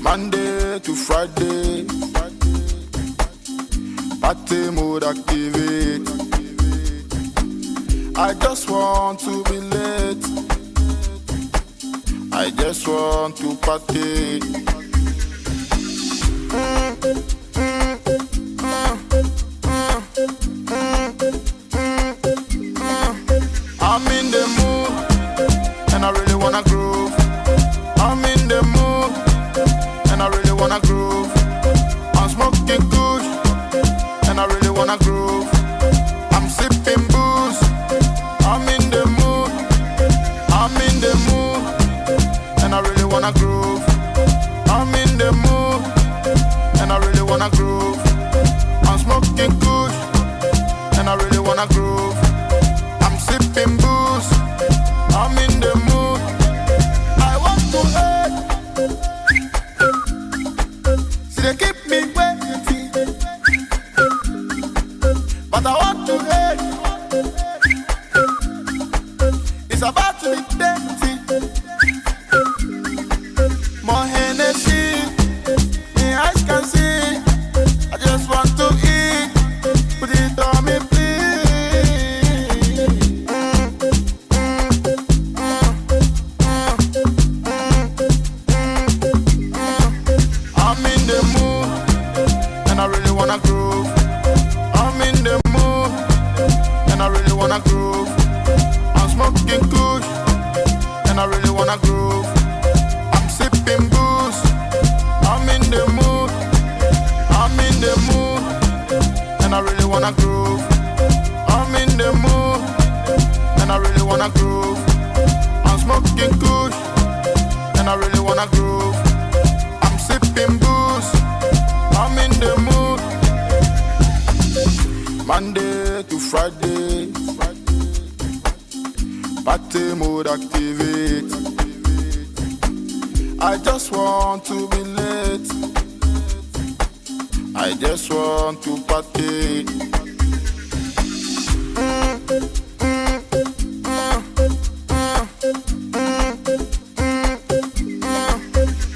Monday to Friday, party mode activate. I just want to be late. I just want to party. I'm in the mood, and I really wanna groove. I'm in the mood, and I really wanna groove. I'm smoking kush, and I really wanna groove. I'm sipping booze. I'm in the mood, I'm in the mood, and I really wanna groove. I'm in the mood, and I really wanna groove. I'm smoking kush, and I really wanna groove. I'm sipping booze. I'm in the mood. I want to hurt. See, they keep me waiting, but I want to hurt. It's about to be dirty. More Hennessy, my eyes can see. I just want to eat. Put it on me, please. I'm in the mood, and I really wanna groove. I'm in the mood, and I really wanna groove. I'm smoking kush, and I really wanna groove. I'm sipping booze. I'm in the mood, I'm in the mood, and I really wanna groove. I'm in the mood, and I really wanna groove. I'm smoking kush, and I really wanna groove. I'm sipping booze. I'm in the mood. Monday to Friday, party mode activate. I just want to be late. I just want to party.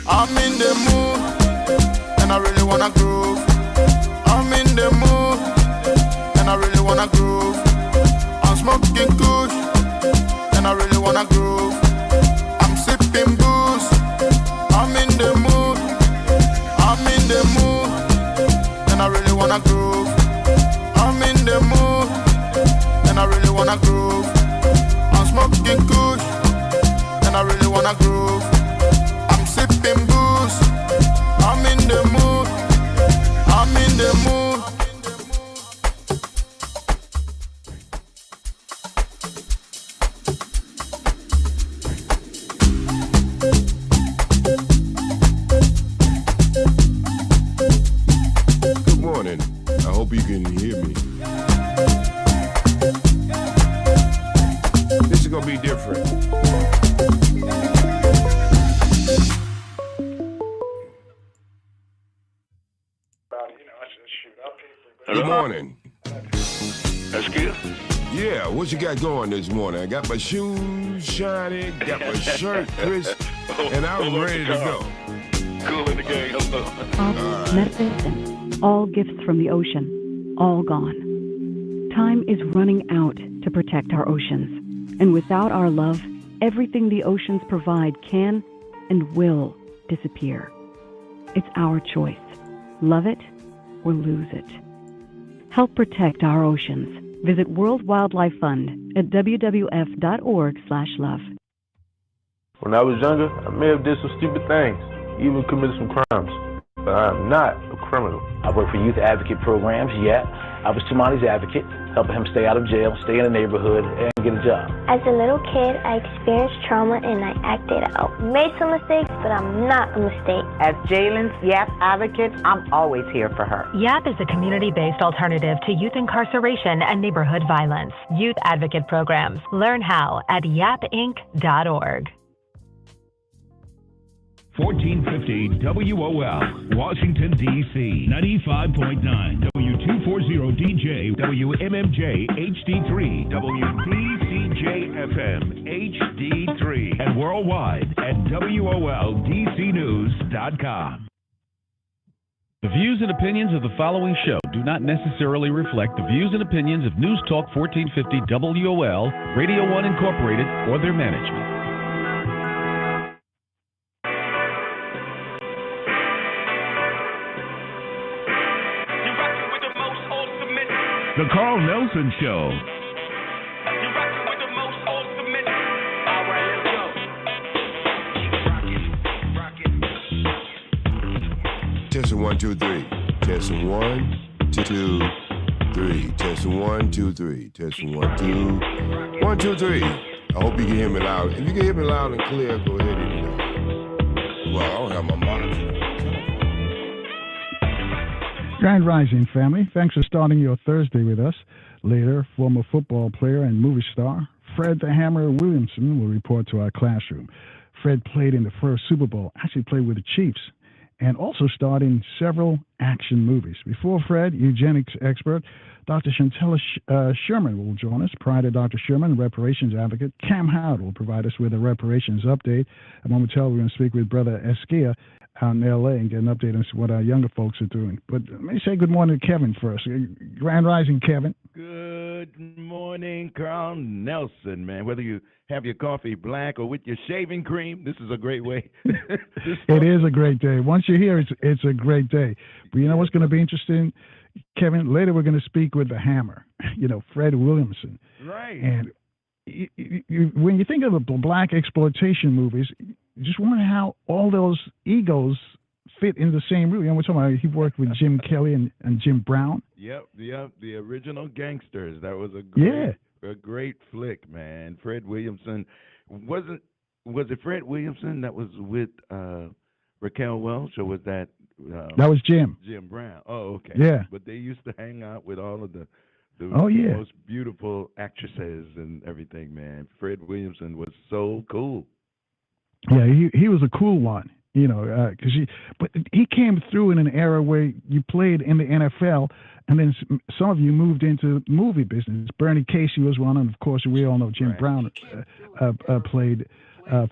I'm in the mood, and I really wanna groove. I'm in the mood, and I really wanna groove. I'm smoking kush, and I really wanna groove. I'm sipping booze. I'm in the mood, I'm in the mood, and I really wanna groove. I'm in the mood, and I really wanna groove. I'm smoking kush, and I really wanna groove. I'm sipping booze. I'm in the mood, I'm in the mood. Good morning. I hope you can hear me. This is gonna be different. Good morning. That's good. Yeah, what you got going this morning? I got my shoes shiny, got my shirt crisp, and I'm ready to go. Cool in the game. Medicine, all gifts from the ocean, all gone. Time is running out to protect our oceans. And without our love, everything the oceans provide can and will disappear. It's our choice. Love it or lose it. Help protect our oceans. Visit World Wildlife Fund at wwf.org/love. When I was younger, I may have did some stupid things, even committed some crimes, but I'm not a criminal. I work for youth advocate programs, yeah. I was Tamani's advocate, helping him stay out of jail, stay in the neighborhood, and get a job. As a little kid, I experienced trauma and I acted out. Made some mistakes, but I'm not a mistake. As Jalen's YAP advocate, I'm always here for her. YAP is a community-based alternative to youth incarceration and neighborhood violence. Youth advocate programs. Learn how at yapinc.org. 1450 WOL, Washington, D.C. 95.9 W240DJ, WMMJ HD3, WPCJ-FM HD3, and worldwide at WOLDCnews.com. The views and opinions of the following show do not necessarily reflect the views and opinions of News Talk 1450 WOL, Radio 1 Incorporated, or their management. The Carl Nelson Show. Testing 1, 2, 3. Testing 1, 2, 3. Testing 1, 2, 3. Testing 1, 2, 1, 2, 3. I hope you can hear me loud. If you can hear me loud and clear, go ahead and. Well, I don't have my monitor. Grand Rising, family. Thanks for starting your Thursday with us. Later, former football player and movie star Fred the Hammer Williamson will report to our classroom. Fred played in the first Super Bowl, actually played with the Chiefs, and also starred in several action movies. Before Fred, eugenics expert Dr. Chantella Sherman will join us. Prior to Dr. Sherman, reparations advocate Cam Howard will provide us with a reparations update. And momentarily, we're going to speak with Brother Eskia out in L.A. and get an update on what our younger folks are doing. But let me say good morning to Kevin first. Grand Rising, Kevin. Good morning, Carl Nelson, man. Whether you have your coffee black or with your shaving cream, this is a great way. It is a great day. Once you're here, it's a great day. But you know what's going to be interesting, Kevin? Later we're going to speak with the Hammer, Fred Williamson. Right. And when you think of the black exploitation movies, you just wonder how all those egos fit in the same room. We're talking about he worked with Jim Kelly and Jim Brown. Yep, the original gangsters. That was a great flick, man. Fred Williamson was it Fred Williamson that was with Raquel Welch, or was that that was Jim Brown? Oh, okay. Yeah. But they used to hang out with all of the most beautiful actresses and everything, man. Fred Williamson was so cool. Yeah, he was a cool one, because he came through in an era where you played in the NFL, and then some of you moved into movie business. Bernie Casey was one, and of course we all know Jim Brown played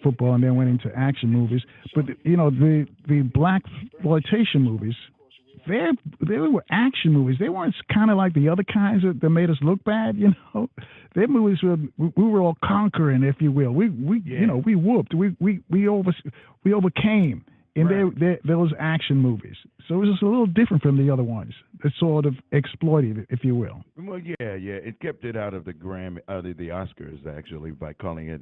football and then went into action movies. But the black exploitation movies, they were action movies. They weren't kind of like the other kinds that made us look bad. Their movies we were all conquering, if you will. We whooped. We overcame in those action movies. So it was just a little different from the other ones. It's sort of exploitive, if you will. Well, yeah. It kept it out of the the Oscars actually by calling it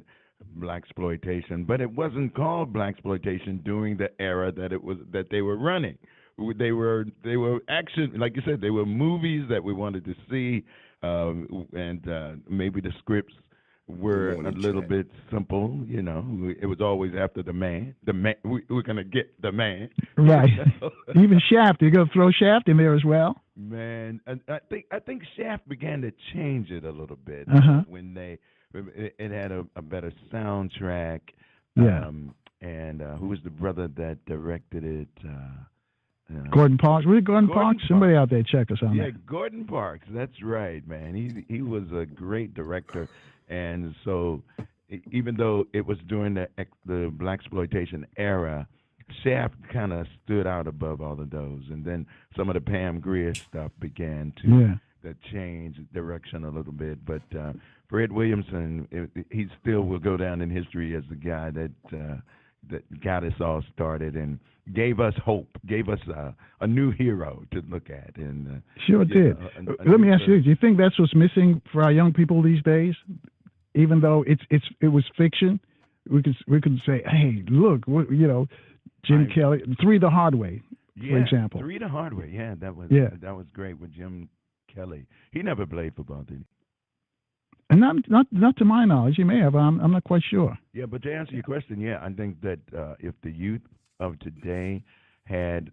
blaxploitation, but it wasn't called blaxploitation during the era that they were running. They were action, like you said. They were movies that we wanted to see, and maybe the scripts were a little bit simple. It was always after the man. We're gonna get the man. Right. Even Shaft. You're gonna throw Shaft in there as well. Man, I think Shaft began to change it a little bit when it had a better soundtrack. Yeah. And who was the brother that directed it? Gordon Parks. Was it Gordon Parks? Somebody out there check us on that. Yeah, Gordon Parks. That's right, man. He was a great director, and so even though it was during the blaxploitation era, Shaft kind of stood out above all of those. And then some of the Pam Grier stuff began to change direction a little bit. But Fred Williamson, he still will go down in history as the guy that got us all started and gave us hope, gave us a new hero to look at. And sure did. Let me ask you: do you think that's what's missing for our young people these days? Even though it was fiction, we could say, hey, look, Jim Kelly, Three the Hard Way, for example. Three the Hard Way. Yeah, that was great with Jim Kelly. He never played football, did he? And not to my knowledge. He may have. I'm not quite sure. Yeah, but to answer your question, I think that if the youth of today had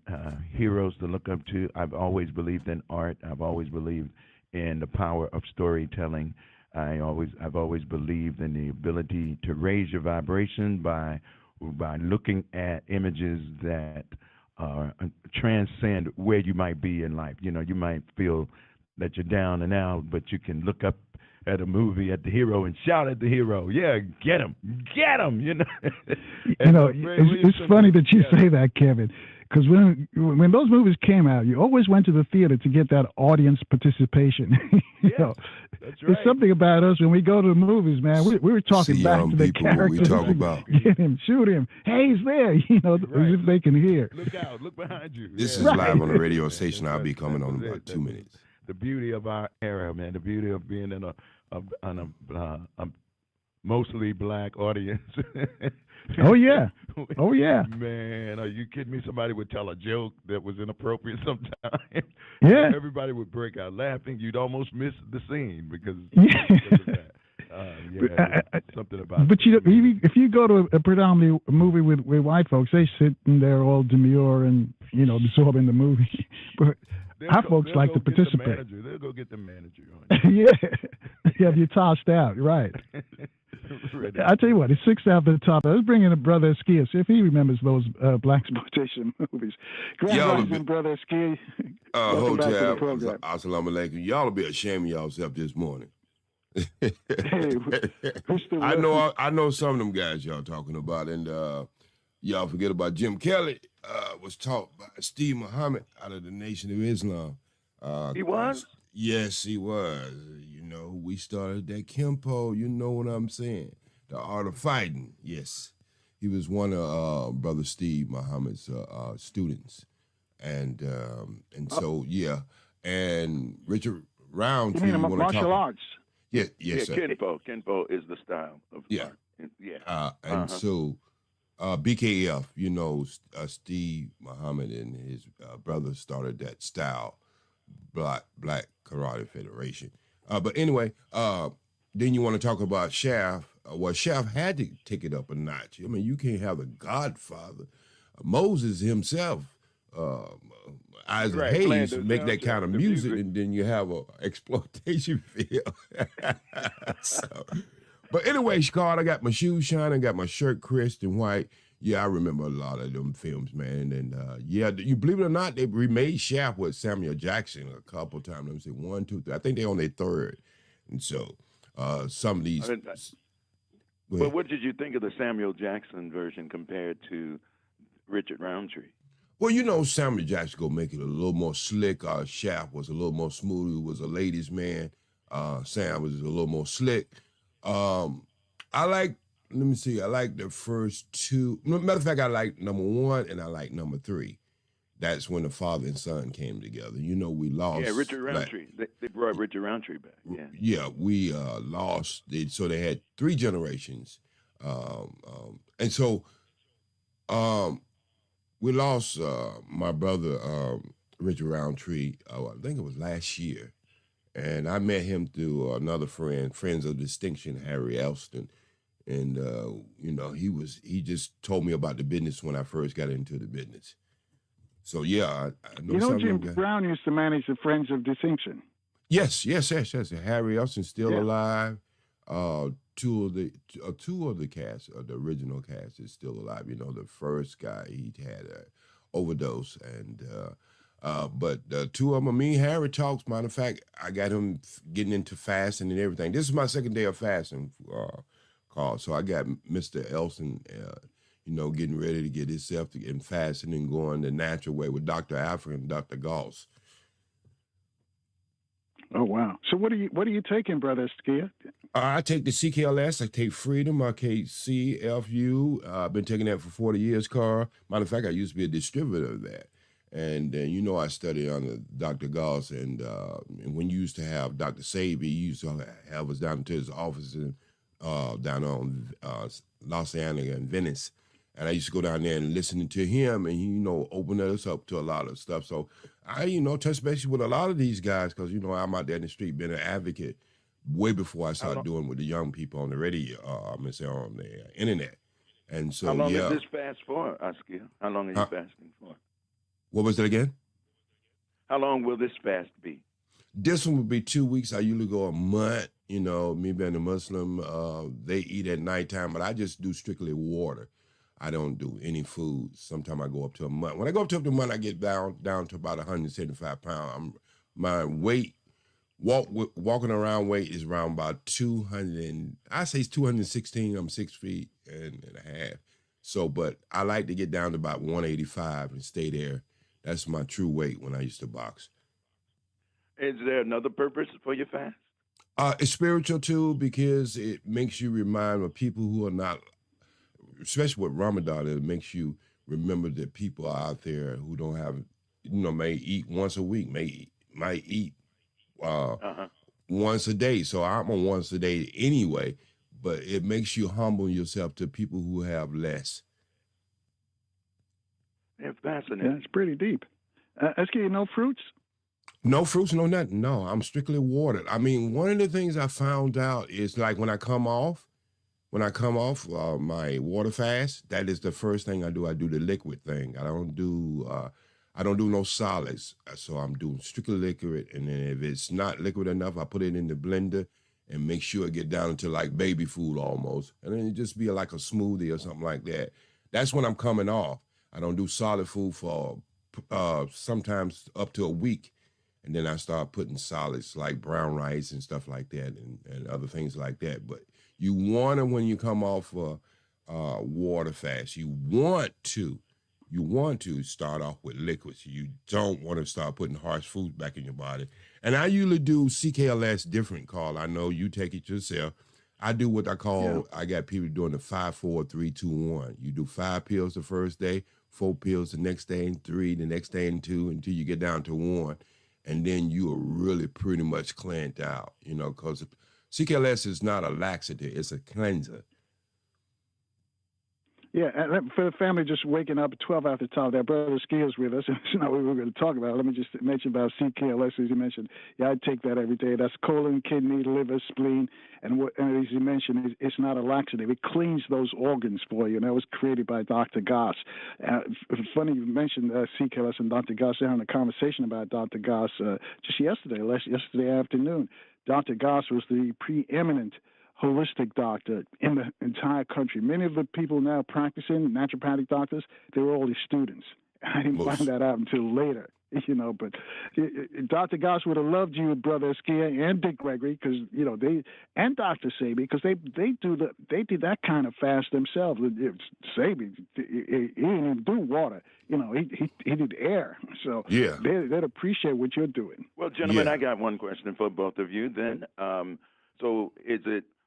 heroes to look up to, I've always believed in art. I've always believed in the power of storytelling. I've always believed in the ability to raise your vibration by by looking at images that transcend where you might be in life. You know, you might feel that you're down and out, but you can look up at a movie at the hero and shout at the hero, yeah, get him, you know. You know, it's funny that you say that, Kevin, because when those movies came out, you always went to the theater to get that audience participation. You know, that's right. There's something about us when we go to the movies, man. We were talking back to the characters. We talk about get him, shoot him. Hey, he's there. You know, as if they can hear. Look out! Look behind you. This is live on the radio station. I'll be coming on in about 2 minutes. The beauty of our era, man. The beauty of being in a mostly black audience. Oh yeah. Oh yeah. Man, are you kidding me? Somebody would tell a joke that was inappropriate sometimes. Yeah. Everybody would break out laughing. You'd almost miss the scene because of that. Something about. But you know, if you go to a predominantly movie with white folks, they sit in there all demure and absorbing the movie. But our folks like to participate. They'll go get the manager. Yeah, you're tossed out, right? I tell you what, it's 6 after the top. Let's bring in a brother Skia, see if he remembers those black exploitation movies. Grand Rising, brother Skia. Hold tab. Assalamu alaikum. Y'all will be ashamed of yourself this morning. I know some of them guys y'all talking about, and y'all forget about Jim Kelly. Was taught by Steve Muhammad out of the Nation of Islam. He was? Yes, he was. You know, we started that Kempo. You know what I'm saying? The art of fighting. Yes, he was one of Brother Steve Muhammad's students, and so yeah. And Richard Roundtree. You mean martial arts? Yes, sir. Kenpo is the style of art. Yeah. And so BKF, you know, Steve Muhammad and his brother started that style, Black Karate Federation. But anyway, then you want to talk about Shaft. Well, Shaft had to take it up a notch. I mean, you can't have the Godfather, Moses himself, Isaac Hayes make that kind of music, and then you have a exploitation feel. But anyway, Scott, I got my shoes shining, got my shirt crisp and white. Yeah, I remember a lot of them films, man. And yeah, you believe it or not, they remade Shaft with Samuel Jackson a couple times. Let me say 1, 2, 3. I think they're on their third. And so some of these. But what did you think of the Samuel Jackson version compared to Richard Roundtree? Well, you know, Samuel Jackson go make it a little more slick. Shaft was a little more smooth. He was a ladies' man. Sam was a little more slick. I like the first two. Matter of fact, I like number 1 and I like number 3. That's when the father and son came together. You know, we lost. Yeah, Richard Roundtree. They brought Richard Roundtree back. Yeah. Yeah, we lost. So they had 3 generations. And so we lost my brother, Richard Roundtree, I think it was last year. And I met him through another friend, Friends of Distinction, Harry Elston. And, you know, he just told me about the business when I first got into the business. So, yeah, I know. You know, Jim Brown used to manage the Friends of Distinction. Yes. Harry Elston's still alive. Two of the cast, the original cast, is still alive. You know, the first guy, he had an overdose, and but the 2 of them, me and Harry talks. Matter of fact, I got him getting into fasting and everything. This is my second day of fasting, Carl. So I got Mr. Elston, you know, getting ready to get himself in fasting and going the natural way with Dr. Africa and Dr. Goss. Oh wow! So what are you taking, Brother Skia? I take the CKLS. I take Freedom. I take CFU. I've been taking that for 40 years, Carl. Matter of fact, I used to be a distributor of that. And you know, I studied under Dr. Goss, and when you used to have Dr. Sabe, he used to have us down to his office down on Los Angeles and Venice. And I used to go down there and listen to him, and he, you know, opened us up to a lot of stuff. So I, you know, touch base with a lot of these guys because, you know, I'm out there in the street being an advocate way before I started doing with the young people on the radio, on the internet. And so, how long is this fast for, Askia? How long are you fasting for? What was that again? How long will this fast be? This one would be 2 weeks. I usually go a month. You know, me being a Muslim, they eat at nighttime, but I just do strictly water. I don't do any food. Sometimes I go up to a month. When I go up to the month, I get down to about 175 pounds. My weight, walking around weight is around about 200. I say it's 216. I'm 6 feet and a half. So, but I like to get down to about 185 and stay there. That's my true weight when I used to box. Is there another purpose for your fast? It's spiritual too, because it makes you remind of people who are not, especially with Ramadan, it makes you remember that people are out there who don't have, may eat once a week, might eat once a day. So I'm on once a day anyway, but it makes you humble yourself to people who have less. Yeah, fascinating. Yeah, it's pretty deep. SK, no fruits? No fruits, no nothing. No, I'm strictly watered. I mean, one of the things I found out is like when I come off my water fast, that is the first thing I do. I do the liquid thing. I don't do no solids. So I'm doing strictly liquid. And then if it's not liquid enough, I put it in the blender and make sure it get down to like baby food almost. And then it just be like a smoothie or something like that. That's when I'm coming off. I don't do solid food for sometimes up to a week. And then I start putting solids like brown rice and stuff like that and other things like that. But you want to, when you come off water fast, you want to start off with liquids. You don't want to start putting harsh foods back in your body. And I usually do CKLS different, Carl. I know you take it yourself. I do what I call, I got people doing the 5, 4, 3, 2, 1. You do 5 pills the first day, 4 pills the next day, and 3 the next day, and 2 until you get down to 1. And then you are really pretty much cleansed out, because CKLS is not a laxative, it's a cleanser. Yeah, and for the family just waking up at 12 after 12, their brother Skills with us. It's not what we were going to talk about. Let me just mention about CKLS, as you mentioned. Yeah, I take that every day. That's colon, kidney, liver, spleen. And as you mentioned, it's not a laxative. It cleans those organs for you. And that was created by Dr. Goss. Funny you mentioned CKLS and Dr. Goss. They're having a conversation about Dr. Goss just yesterday afternoon. Dr. Goss was the preeminent holistic doctor in the entire country. Many of the people now practicing, naturopathic doctors, they were all his students. I didn't find that out until later, but Dr. Goss would have loved you, Brother Eskia and Dick Gregory, because, and Dr. Sabi, because they did that kind of fast themselves. Sabi, he didn't even do water. He did air. So yeah, they'd appreciate what you're doing. Well, gentlemen, I got one question for both of you then. So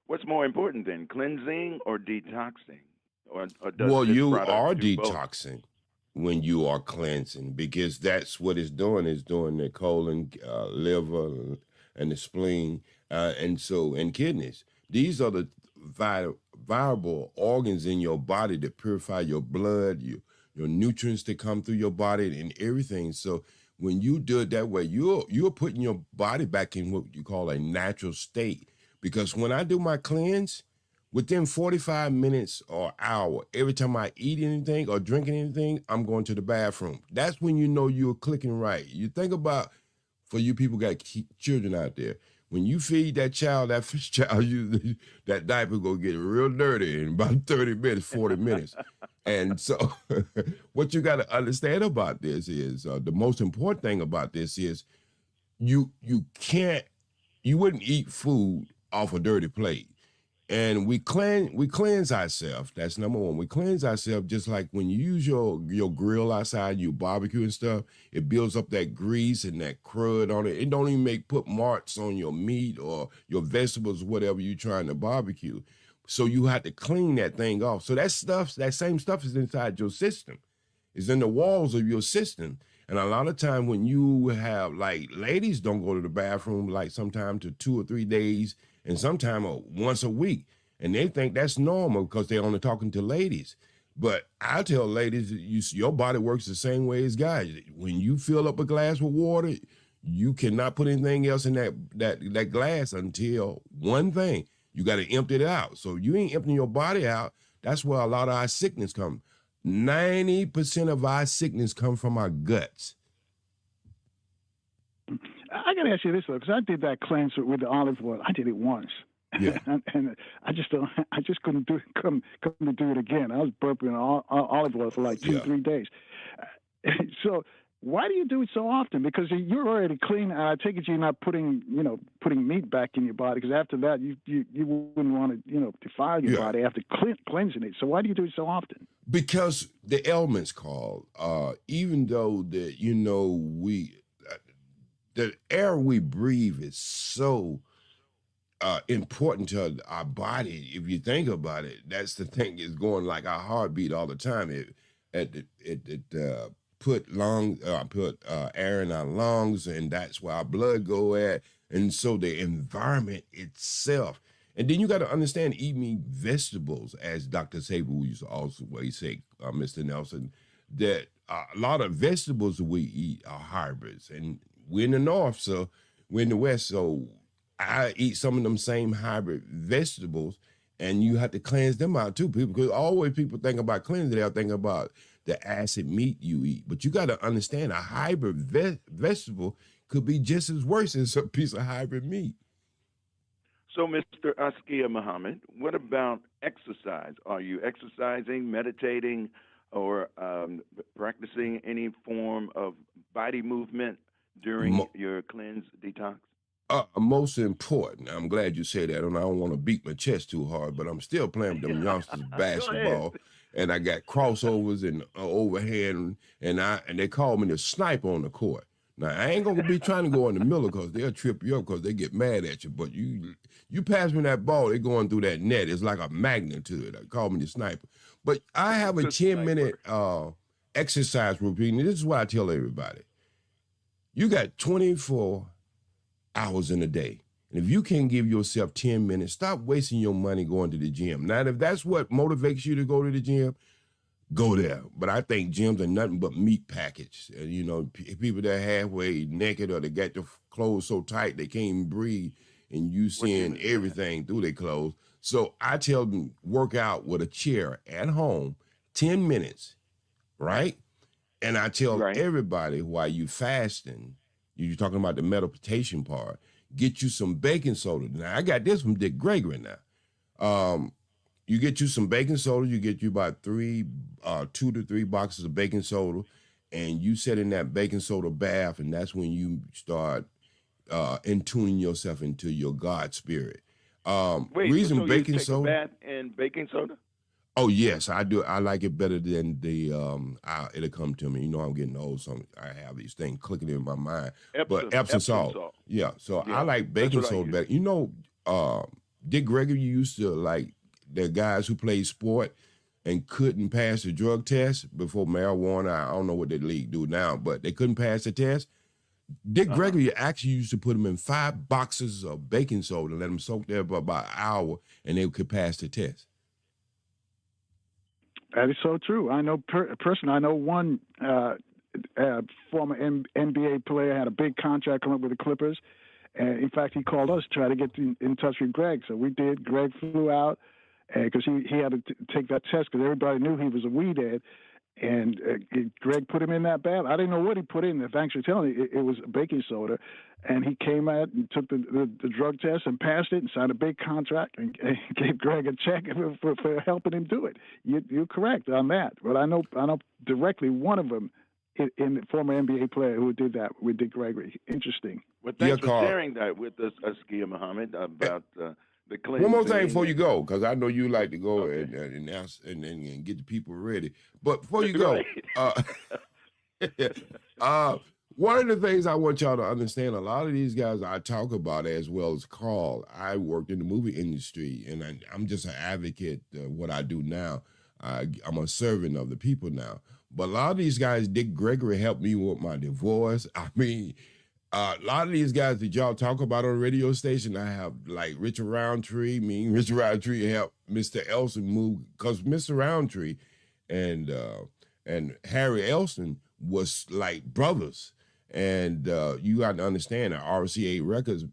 what's more important then, cleansing or detoxing? Or does you are detoxing when you are cleansing, because that's what it's doing. It's doing the colon, liver, and the spleen, and kidneys. These are the viable organs in your body that purify your blood, your nutrients that come through your body, and everything. So when you do it that way, you're putting your body back in what you call a natural state. Because when I do my cleanse, within 45 minutes or hour, every time I eat anything or drink anything, I'm going to the bathroom. That's when you know you're clicking right. You think about, for you people got children out there, when you feed that child, that first child, that diaper go get real dirty in about 30 minutes, 40 minutes. And so what you got to understand about this is, the most important thing about this is you wouldn't eat food off a dirty plate. And we cleanse ourselves. That's number one. We cleanse ourselves just like when you use your grill outside, you barbecue and stuff, it builds up that grease and that crud on it. It don't even put marks on your meat or your vegetables, whatever you're trying to barbecue. So you have to clean that thing off. So that same stuff is inside your system. It's in the walls of your system. And a lot of time when you have, like, ladies don't go to the bathroom like sometimes to 2 or 3 days and sometimes once a week. And they think that's normal because they're only talking to ladies. But I tell ladies, your body works the same way as guys. When you fill up a glass with water, you cannot put anything else in that glass until one thing. You got to empty it out. So you ain't emptying your body out. That's where a lot of our sickness come. 90% of our sickness come from our guts. I got to ask you this, though, because I did that cleanse with the olive oil. I did it once. Yeah. and I just couldn't come to do it again. I was burping olive oil for like 2-3 days. So why do you do it so often? Because you're already clean. I take it you're not putting meat back in your body, because after that you wouldn't want to defile your body after cleansing it. So why do you do it so often? Because the elements, Carl, even though that the air we breathe is so important to our body. If you think about it, that's the thing, is going like our heartbeat all the time. It put air in our lungs, and that's where our blood go at. And so the environment itself. And then you got to understand, eating vegetables, as Dr. Saber used to also say, Mr. Nelson, that a lot of vegetables that we eat are hybrids. And we're in the North, so we're in the West, so I eat some of them same hybrid vegetables, and you have to cleanse them out too. Because always people think about cleansing, they'll think about the acid meat you eat. But you got to understand, a hybrid vegetable could be just as worse as a piece of hybrid meat. So, Mr. Askia Muhammad, what about exercise? Are you exercising, meditating, or practicing any form of body movement during your cleanse detox? Most important, I'm glad you say that, and I don't want to beat my chest too hard, but I'm still playing with them youngsters basketball, and I got crossovers and overhand, and they call me the sniper on the court. Now, I ain't gonna be trying to go in the middle, because they'll trip you up because they get mad at you, but you pass me that ball, they're going through that net. It's like a magnet to it. They call me the sniper. But I have a 10-minute exercise routine, and this is what I tell everybody. You got 24 hours in a day. And if you can give yourself 10 minutes, stop wasting your money going to the gym. Now, if that's what motivates you to go to the gym, go there. But I think gyms are nothing but meat package. People that are halfway naked, or they got their clothes so tight they can't even breathe, and you seeing everything through their clothes. So I tell them, work out with a chair at home, 10 minutes, right? And I tell everybody, while you fasting, you're talking about the meditation part, get you some baking soda. Now, I got this from Dick Gregory now. You get you some baking soda, you get you about 2 to 3 boxes of baking soda, and you sit in that baking soda bath, and that's when you start tuning yourself into your God spirit. Wait, so baking you take soda? a bath in baking soda? Oh, yes, I do. I like it better than it'll come to me. I'm getting old, so I have these things clicking in my mind. Epsom salt. Yeah, so I like baking soda better. Dick Gregory used to like the guys who played sport and couldn't pass the drug test before marijuana. I don't know what the league do now, but they couldn't pass the test. Dick Gregory actually used to put them in 5 boxes of baking soda and let them soak there for about an hour, and they could pass the test. That is so true. I know personally. I know one former NBA player had a big contract coming up with the Clippers, and in fact, he called us to try to get in touch with Greg. So we did. Greg flew out because he had to take that test, because everybody knew he was a weed head. And Greg put him in that bath. I didn't know what he put in. Thanks for telling me, it was baking soda. And he came out and took the drug test and passed it and signed a big contract and gave Greg a check for helping him do it. You're correct on that. But I know directly one of them, in the former NBA player who did that with Dick Gregory. Interesting. Well, thanks for sharing that with us, Askia Muhammad, about the cleansing. One more thing before you go, because I know you like to go and get the people ready. But before you go, one of the things I want y'all to understand, a lot of these guys I talk about, as well as Carl, I worked in the movie industry, and I'm just an advocate of what I do now. I'm a servant of the people now. But a lot of these guys, Dick Gregory helped me with my divorce. I mean, a lot of these guys that y'all talk about on the radio station, I have like Richard Roundtree. Richard Roundtree helped Mr. Elson move, because Mr. Roundtree and Harry Elson was like brothers. And you got to understand that RCA Records,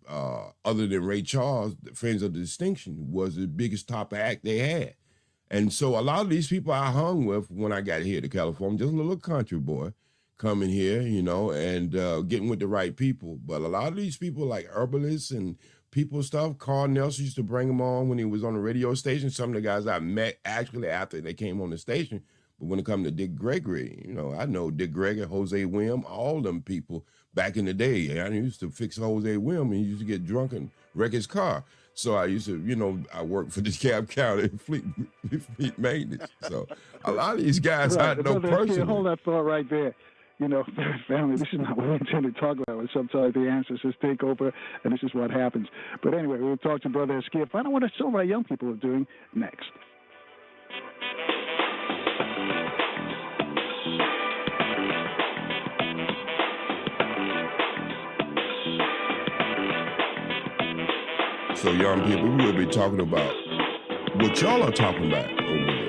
other than Ray Charles, the Friends of Distinction, was the biggest top act they had. And so a lot of these people I hung with when I got here to California, just a little country boy coming here, and getting with the right people. But a lot of these people like herbalists and people stuff. Carl Nelson used to bring him on when he was on the radio station. Some of the guys I met actually after they came on the station. But when it comes to Dick Gregory, you know, I know Dick Gregory, Jose William, all them people back in the day. I used to fix Jose William, and he used to get drunk and wreck his car. So I used to, you know, I worked for the DeKalb County fleet maintenance. So a lot of these guys I know personally. Hold that thought right there. You know, family, this is not what we intend to talk about. Sometimes the ancestors take over, and this is what happens. But anyway, we'll talk to Brother Askia. Find out what some of our young people are doing next. So young people, we will be talking about what y'all are talking about over the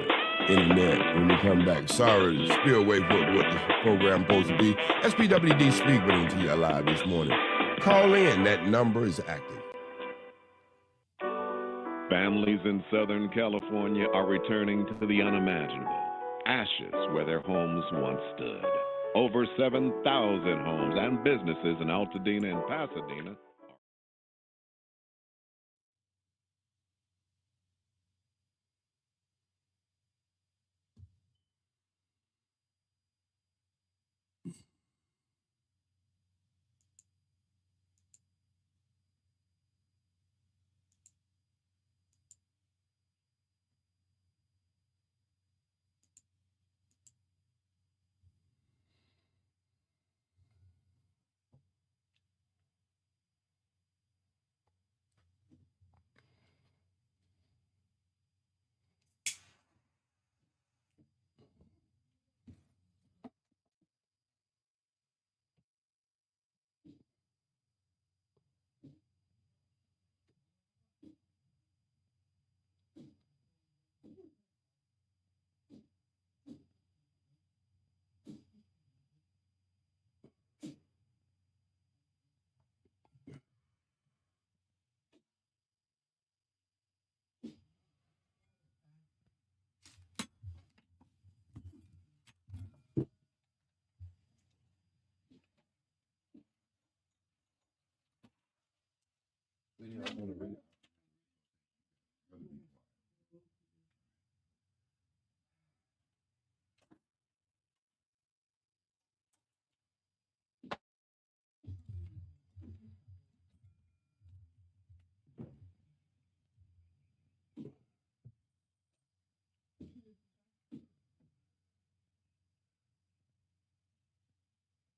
internet when we come back. Sorry to spill away from what the program supposed to be. SPWD Speak bringing to you live this morning. Call in. That number is active. Families in Southern California are returning to the unimaginable. Ashes where their homes once stood. Over 7,000 homes and businesses in Altadena and Pasadena.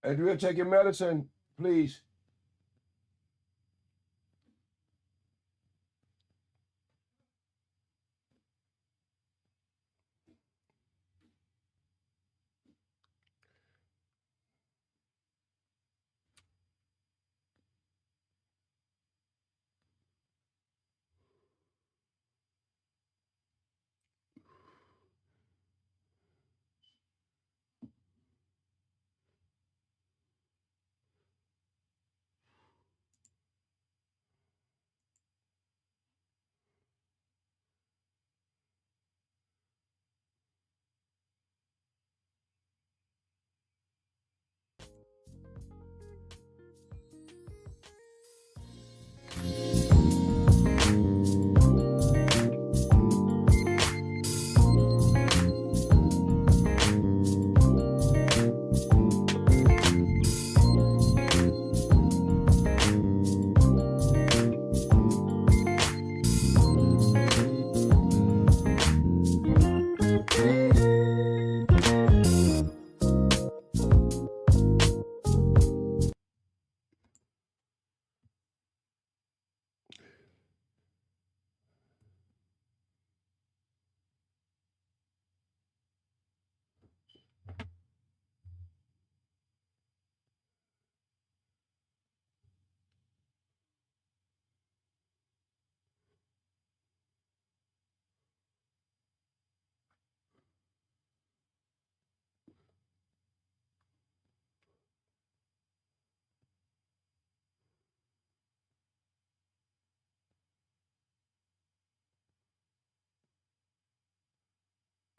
Andrea, take your medicine, please.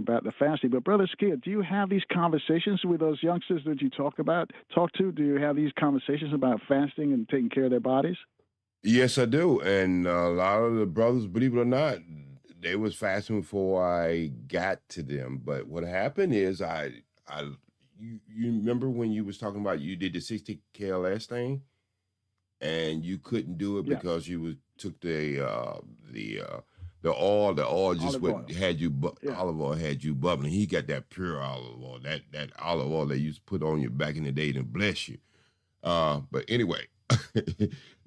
About the fasting, but Brother Skid, do you have these conversations with those youngsters that you talk to? Do you have these conversations about fasting and taking care of their bodies? Yes, I do. And a lot of the brothers, believe it or not, they was fasting before I got to them. But what happened is you remember when you was talking about you did the 60 KLS thing and you couldn't do it Yeah, because you was took the oil just olive oil. had you Yeah, olive oil had you bubbling. He got that pure olive oil, that olive oil that you used to put on you back in the day to bless you. But anyway,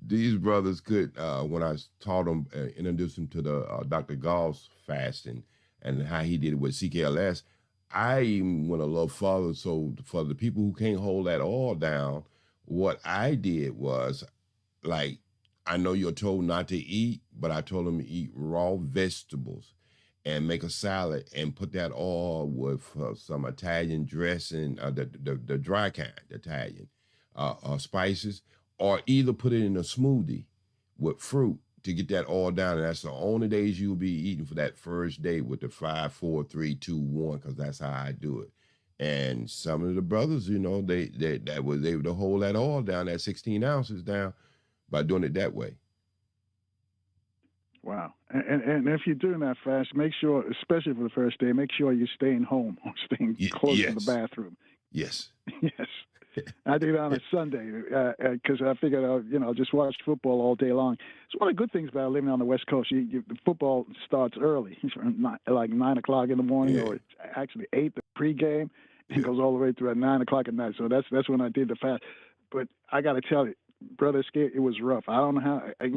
these brothers could, when I taught them, introduced them to the Dr. Gauss fasting and how he did it with CKLS, I even went a little further. So for the people who can't hold that all down, what I did was, like, I know you're told not to eat, but I told them to eat raw vegetables and make a salad and put that all with some Italian dressing, the dry kind, the Italian spices, or either put it in a smoothie with fruit to get that all down. And that's the only days you'll be eating for that first day with the 5, 4, 3, 2, 1, because that's how I do it. And some of the brothers, that was able to hold that all down, that 16 ounces down, by doing it that way. wow. And if you're doing that fast, make sure, especially for the first day, make sure you're staying home or staying close to the bathroom. Yes. Yes. I do it on a Sunday because I figured I'll just watch football all day long. It's one of the good things about living on the West Coast. The football starts early, like 9 o'clock in the morning, or it's actually 8 the pregame, and goes all the way through at 9 o'clock at night. So that's when I did the fast. But I got to tell you, Brother Skate, it was rough. I don't know how. I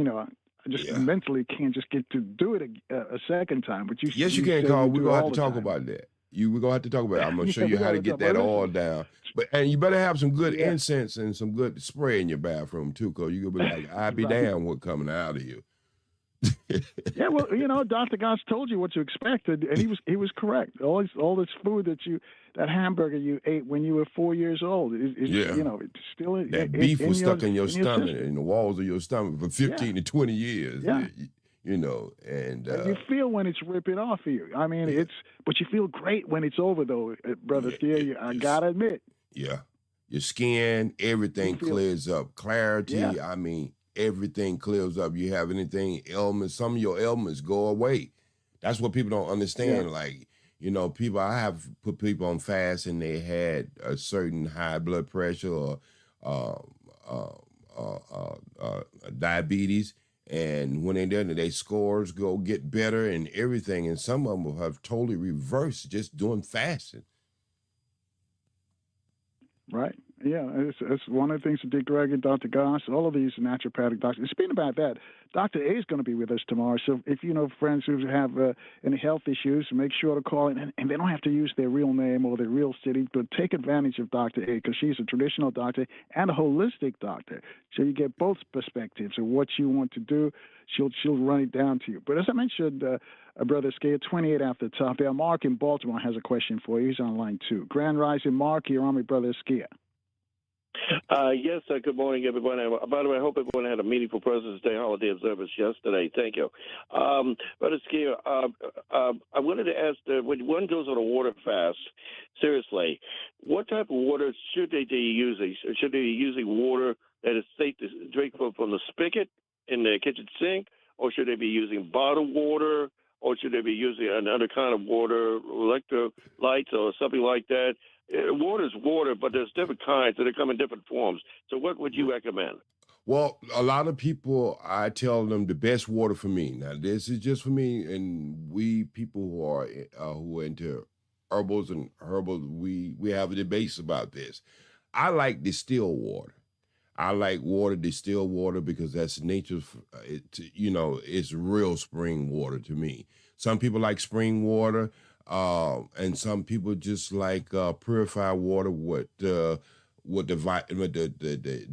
just mentally can't just get to do it a second time. But you can, Carl. We're gonna have to talk about that. We're gonna have to talk about it. I'm gonna show you how to get that all down. And you better have some good incense and some good spray in your bathroom too, because you're gonna be like, I'd be damn what coming out of you. Yeah, well, Dr. Goss told you what to expect, and he was correct. All this food that hamburger you ate when you were 4 years old, it's still that beef was stuck in your stomach, in the walls of your stomach for 15 to 20 years. Yeah. And you feel when it's ripping off of you. I mean, but you feel great when it's over, though, Brother Steele. I gotta admit. Yeah, your skin, everything clears up. Clarity. Yeah. I mean, everything clears up. You have anything ailments? Some of your ailments go away. That's what people don't understand. Yeah. Like, I have put people on fast and they had a certain high blood pressure or diabetes. And when they done it, their scores go get better and everything. And some of them have totally reversed just doing fasting. Right. Yeah, it's one of the things that Dick Greg and Dr. Goss, all of these naturopathic doctors. And speaking about that, Dr. A is going to be with us tomorrow. So if you know friends who have any health issues, make sure to call in. And they don't have to use their real name or their real city, but take advantage of Dr. A because she's a traditional doctor and a holistic doctor. So you get both perspectives of what you want to do. She'll run it down to you. But as I mentioned, Brother Skate, 28 after the top there. Mark in Baltimore has a question for you. He's on line 2. Grand Rising, Mark, you're on with Brother Skate. Yes, good morning, everyone. By the way, I hope everyone had a meaningful President's Day holiday observance yesterday. Thank you. Brother Skier, I wanted to ask, when one goes on a water fast, seriously, what type of water should they be using? Should they be using water that is safe to drink from the spigot in the kitchen sink, or should they be using bottled water, or should they be using another kind of water, electrolytes or something like that? Water is water, but there's different kinds, and they come in different forms. So what would you recommend? Well, a lot of people, I tell them the best water for me. Now, this is just for me, and we people who are into herbals and herbals, we have debates about this. I like distilled water. I like distilled water, because that's nature's, it's real spring water to me. Some people like spring water. And some people just like purified water with the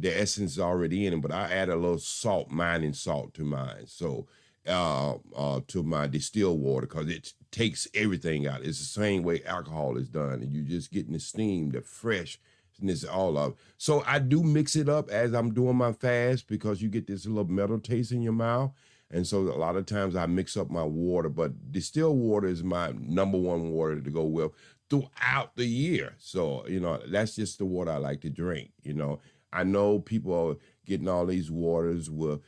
essence already in it. But I add a little salt, mining salt to mine. So to my distilled water, because it takes everything out. It's the same way alcohol is done, and you're just getting the steam, the freshness, all of it. So I do mix it up as I'm doing my fast, because you get this little metal taste in your mouth. And so a lot of times I mix up my water, but distilled water is my number one water to go with throughout the year. So, that's just the water I like to drink. I know people are getting all these waters with,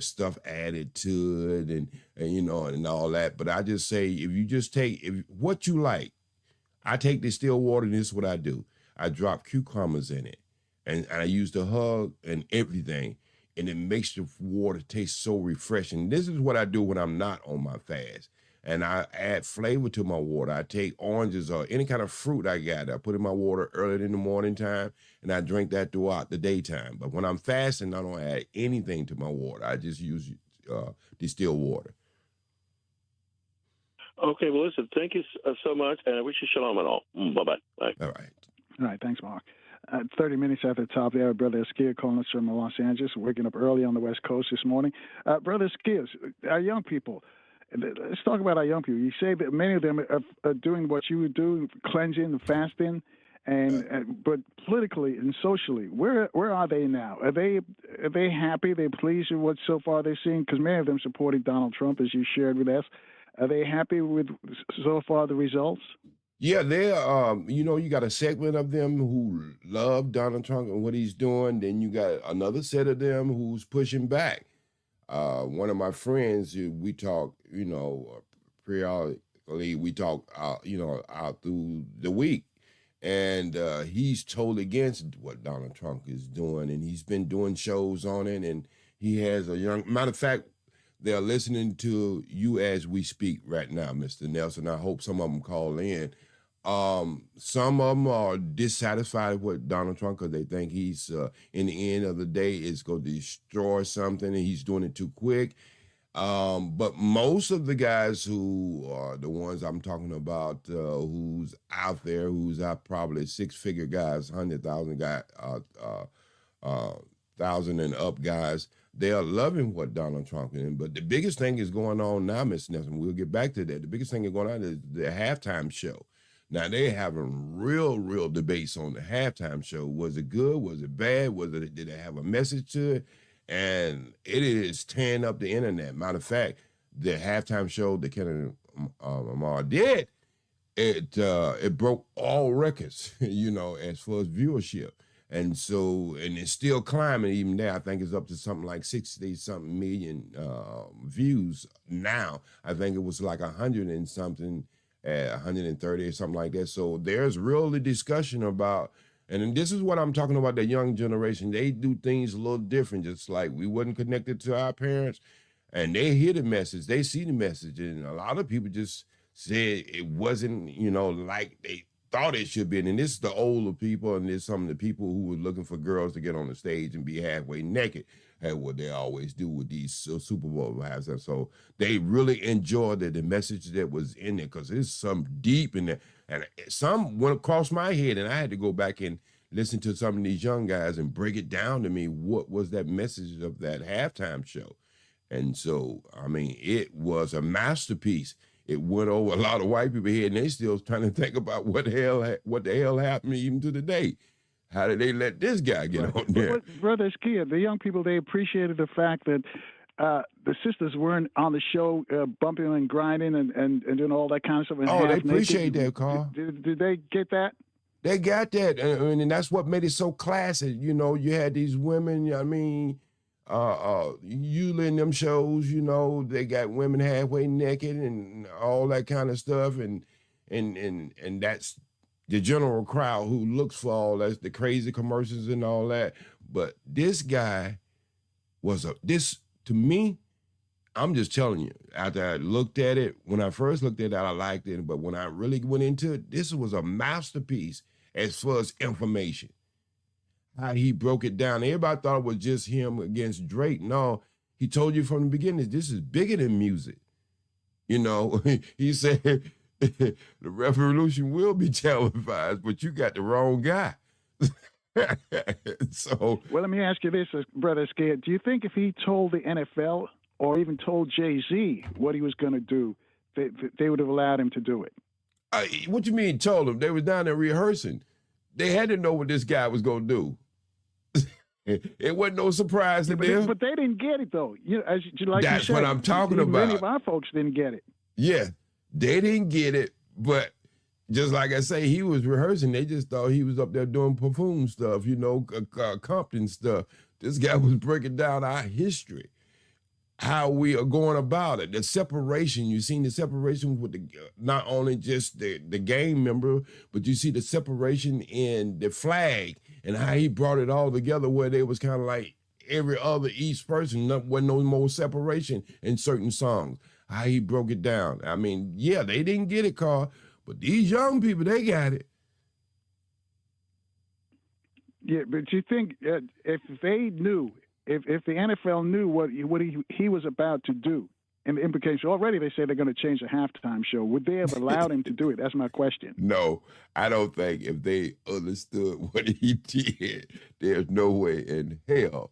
stuff added to it and and all that. But I just say, if you just take what you like, I take distilled water, and this is what I do. I drop cucumbers in it, and I use the hug and everything, and it makes the water taste so refreshing. This is what I do when I'm not on my fast. And I add flavor to my water. I take oranges or any kind of fruit I got. I put in my water early in the morning time, and I drink that throughout the daytime. But when I'm fasting, I don't add anything to my water. I just use distilled water. Okay, well, listen, thank you so much, and I wish you shalom and all. Bye-bye. Bye. All right. All right, thanks, Mark. 30 minutes after the top there, Brother Eskia calling us from Los Angeles, waking up early on the West Coast this morning. Brother Eskia, our young people, let's talk about our young people. You say that many of them are doing what you would do, cleansing and fasting, but politically and socially, where are they now? Are they happy? Are they pleased with what so far they've seen? Because many of them supporting Donald Trump, as you shared with us. Are they happy with so far the results? Yeah, they're, you got a segment of them who love Donald Trump and what he's doing. Then you got another set of them who's pushing back. One of my friends, we talk, periodically, we talk, out through the week. And he's totally against what Donald Trump is doing. And he's been doing shows on it. And he has matter of fact, they're listening to you as we speak right now, Mr. Nelson. I hope some of them call in. Some of them are dissatisfied with Donald Trump because they think he's, in the end of the day, is going to destroy something and he's doing it too quick. But most of the guys who are the ones I'm talking about, who's out there, who's out probably six-figure guys, 100,000 guys, 1,000 and up guys, they are loving what Donald Trump is. But the biggest thing is going on now, Mr. Nelson. We'll get back to that. The biggest thing is going on is the halftime show. Now, they're having real debates on the halftime show. Was it good? Was it bad? Did it have a message to it? And it is tearing up the internet. Matter of fact, the halftime show that Kenneth Lamar did, it broke all records, as far as viewership. And so, and it's still climbing even there. I think it's up to something like 60-something million views now. I think it was like 100 and something, 130 or something like that. So there's really discussion about, and this is what I'm talking about, the young generation. They do things a little different, just like we wasn't connected to our parents, and they hear the message, they see the message, and a lot of people just said it wasn't, like they thought it should be. And this is the older people, and there's some of the people who were looking for girls to get on the stage and be halfway naked, and what they always do with these Super Bowl halves. So they really enjoyed the message that was in there, because there's some deep in there. And some went across my head, and I had to go back and listen to some of these young guys and break it down to me. What was that message of that halftime show? And so, I mean, it was a masterpiece. It went over a lot of white people's head, and they still trying to think about what the hell happened even to today. How did they let this guy get on there? Brother Eskia, the young people, they appreciated the fact that the sisters weren't on the show bumping and grinding and doing all that kind of stuff. Oh, they appreciate that, Carl. Did they get that? They got that, and that's what made it so classic. You had these women, I mean, usually in them shows, they got women halfway naked and all that kind of stuff, and that's the general crowd who looks for all that, the crazy commercials and all that. But this guy was to me, I'm just telling you, after I looked at it, when I first looked at it, I liked it, but when I really went into it, this was a masterpiece as far as information. How he broke it down. Everybody thought it was just him against Drake. No, he told you from the beginning, this is bigger than music. He said, the revolution will be televised, but you got the wrong guy. So, well, let me ask you this, Brother Eskia. Do you think if he told the NFL or even told Jay-Z what he was going to do, they would have allowed him to do it? What you mean told them? They was down there rehearsing. They had to know what this guy was going to do. It wasn't no surprise to them. But they didn't get it, though. That's what I'm talking about. Many of our folks didn't get it. Yeah, they didn't get it, but just like I say, he was rehearsing. They just thought he was up there doing perfume stuff, Compton stuff. This guy was breaking down our history, how we are going about it, the separation. You seen the separation with not only just the gang member, but you see the separation in the flag and how he brought it all together, where they was kind of like every other East person. Wasn't no more separation in certain songs. How he broke it down. I mean, yeah, they didn't get it, Carl, but these young people, they got it. Yeah, but you think if they knew, if the NFL knew what he was about to do, and the implications, already they say they're going to change the halftime show, would they have allowed him to do it? That's my question. No, I don't think if they understood what he did, there's no way in hell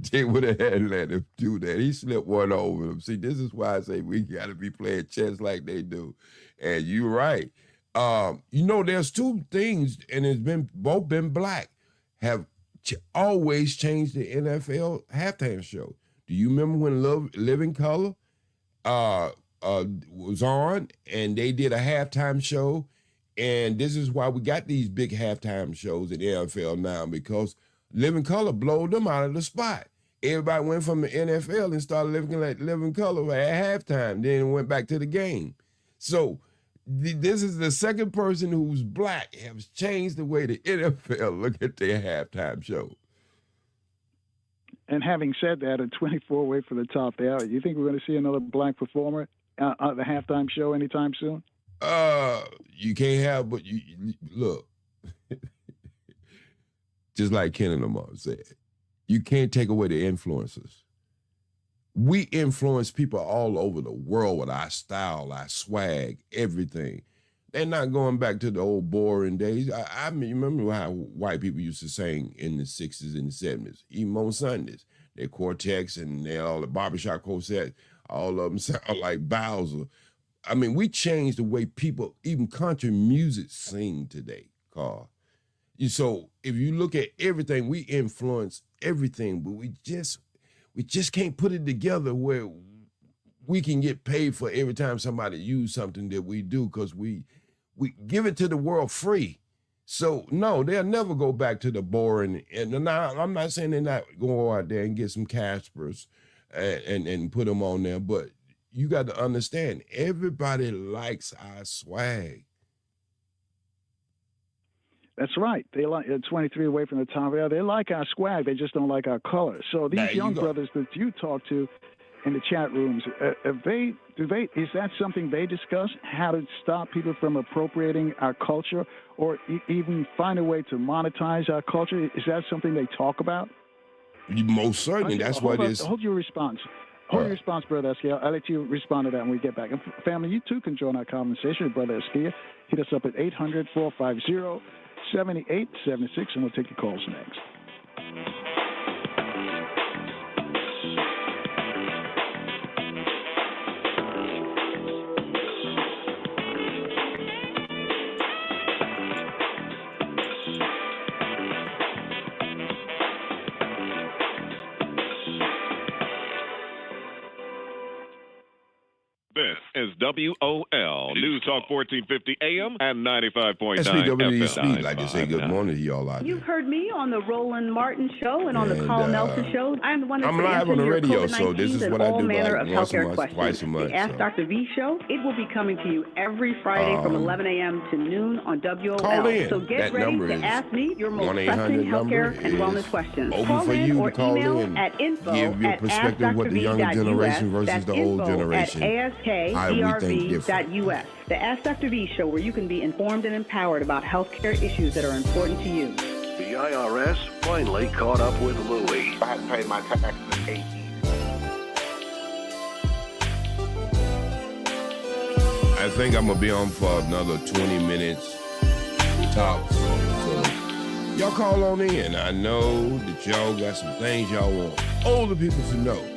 they would have had let him do that. He slipped one over them. See, this is why I say we got to be playing chess like they do. And you're right. There's two things, and it's both been black, have always changed the NFL halftime show. Do you remember when Living Color was on, and they did a halftime show? And this is why we got these big halftime shows in the NFL now, because Living Color blowed them out of the spot. Everybody went from the NFL and started Living Color at halftime, then went back to the game. So this is the second person who's black has changed the way the NFL look at their halftime show. And having said that, at 24 away from the top there, you think we're going to see another black performer at the halftime show anytime soon? You can't have, but you look, just like Ken and Lamar said, you can't take away the influencers. We influence people all over the world with our style, our swag, everything. They're not going back to the old boring days. I mean, remember how white people used to sing in the 60s and the 70s, even on Sundays. Their quartets and all the barbershop quartets, all of them sound like Bowser. I mean, we changed the way people, even country music, sing today, Carl. So if you look at everything, we influence everything, but we just can't put it together where we can get paid for every time somebody use something that we do, because we give it to the world free. So no, they'll never go back to the boring. And now I'm not saying they're not going to go out there and get some Caspers and put them on there, but you got to understand, everybody likes our swag. That's right. They like 23 away from the top there. They like our swag. They just don't like our color. So these young brothers that you talk to in the chat rooms, is that something they discuss? How to stop people from appropriating our culture, or even find a way to monetize our culture? Is that something they talk about? Most certainly. That's what it is. Hold your response. Hold your response, Brother Eskia. I'll let you respond to that when we get back. And family, you too can join our conversation with Brother Eskia. Hit us up at 800-450-7876, and we'll take your calls next. This is WOL News Talk 1450 AM and 95.9 SPWD FM. like to say good morning to y'all out there. You've heard me on the Roland Martin Show and on the Carl Nelson Show. I'm the one that's I'm live on the radio, so this is what I do like once a month, twice a month. The Ask Dr. V Show, it will be coming to you every Friday from 11 a.m. to noon on WOL. Call in. So get That ready number to is ask me your most pressing healthcare and wellness questions. Open Call for in you or to call email in, at info give your at perspective what the younger generation versus That's the old info generation. At How we think different. AskDrV.us. The Ask Dr. V Show, where you can be informed and empowered about healthcare issues that are important to you. The IRS finally caught up with Louie. I had paid my taxes in 8 years. I think I'm going to be on for another 20 minutes tops. So y'all call on in. I know that y'all got some things y'all want older people to know.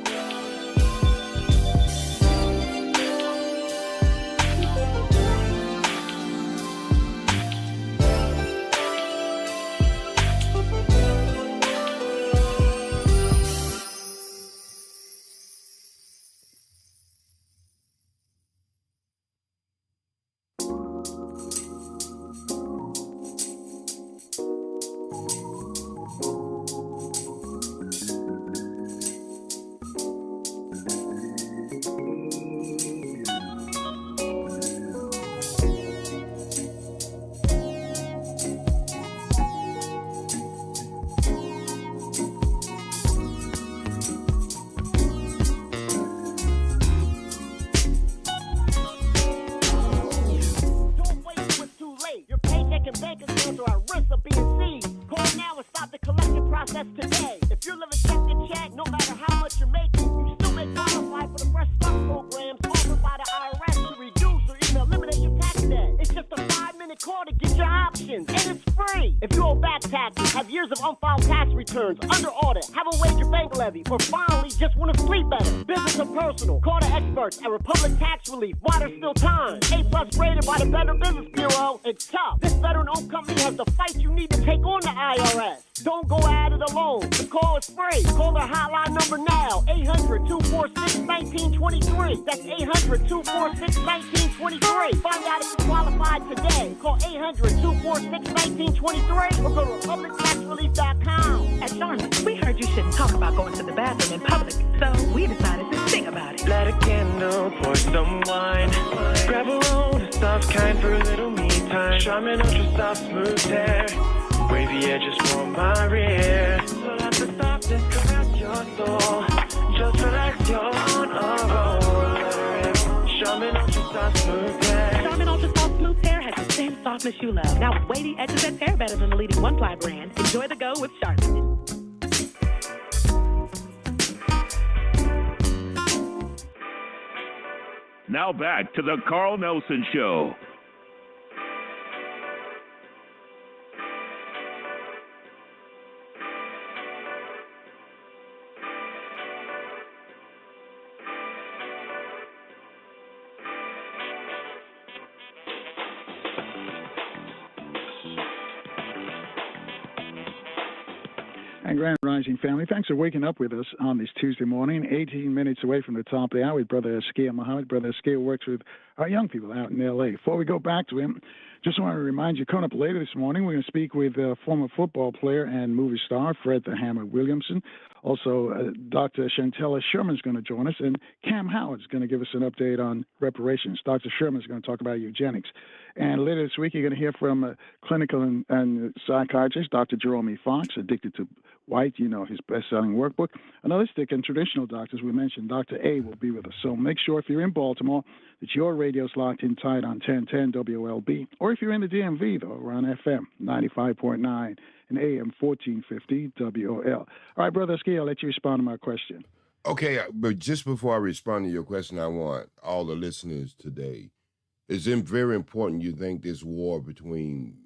If you owe back taxes, have years of unfiled tax returns, under audit, haven't waived your bank levy, or finally just want to sleep better, business and personal, call the experts at Republic Tax Relief while there's still time. A+ rated by the Better Business Bureau. It's tough. This veteran-owned company has the fight you need to take on the IRS. Don't go at it alone. The call is free. Call their hotline number now. 800-246-1923. That's 800-246-1923. Find out if you qualify today. Call 800-246-1923 or go to republictaxrelief.com. At Charmin, we heard you shouldn't talk about going to the bathroom in public, so we decided to sing about it. Light a candle, pour some wine. Grab a roll, the soft kind for a little me time. Charmin Ultra Soft Smooth Hair. Wavy edges for my rear. So let the softness caress your soul. Just relax, you're on a roll. Let her in. Charmin Ultra Soft Smooth Hair. Charmin Ultra Soft Smooth Hair has the same softness you love. Now with wavy edges and hair better than the leading one-ply brand. Enjoy the go with Charmin. Now back to the Carl Nelson Show. And Grand Rising family, thanks for waking up with us on this Tuesday morning, 18 minutes away from the top of the hour with Brother Askia Muhammad. Brother Askia works with our young people out in L.A. Before we go back to him, just want to remind you, coming up later this morning, we're going to speak with former football player and movie star Fred the Hammer Williamson. Also, Dr. Chantella Sherman's going to join us, and Cam Howard's going to give us an update on reparations. Dr. Sherman's going to talk about eugenics. And later this week, you're going to hear from clinical and psychiatrist Dr. Jerome E. Fox, Addicted to White, you know, his best-selling workbook. And holistic and traditional doctors we mentioned, Dr. A will be with us. So make sure if you're in Baltimore that your radio's locked in tight on 1010 WLB. Or if you're in the DMV, though, we're on FM 95.9 and AM 1450 WOL. All right, Brother Askia, I'll let you respond to my question. Okay, but just before I respond to your question, I want all the listeners today, it's very important you think this war between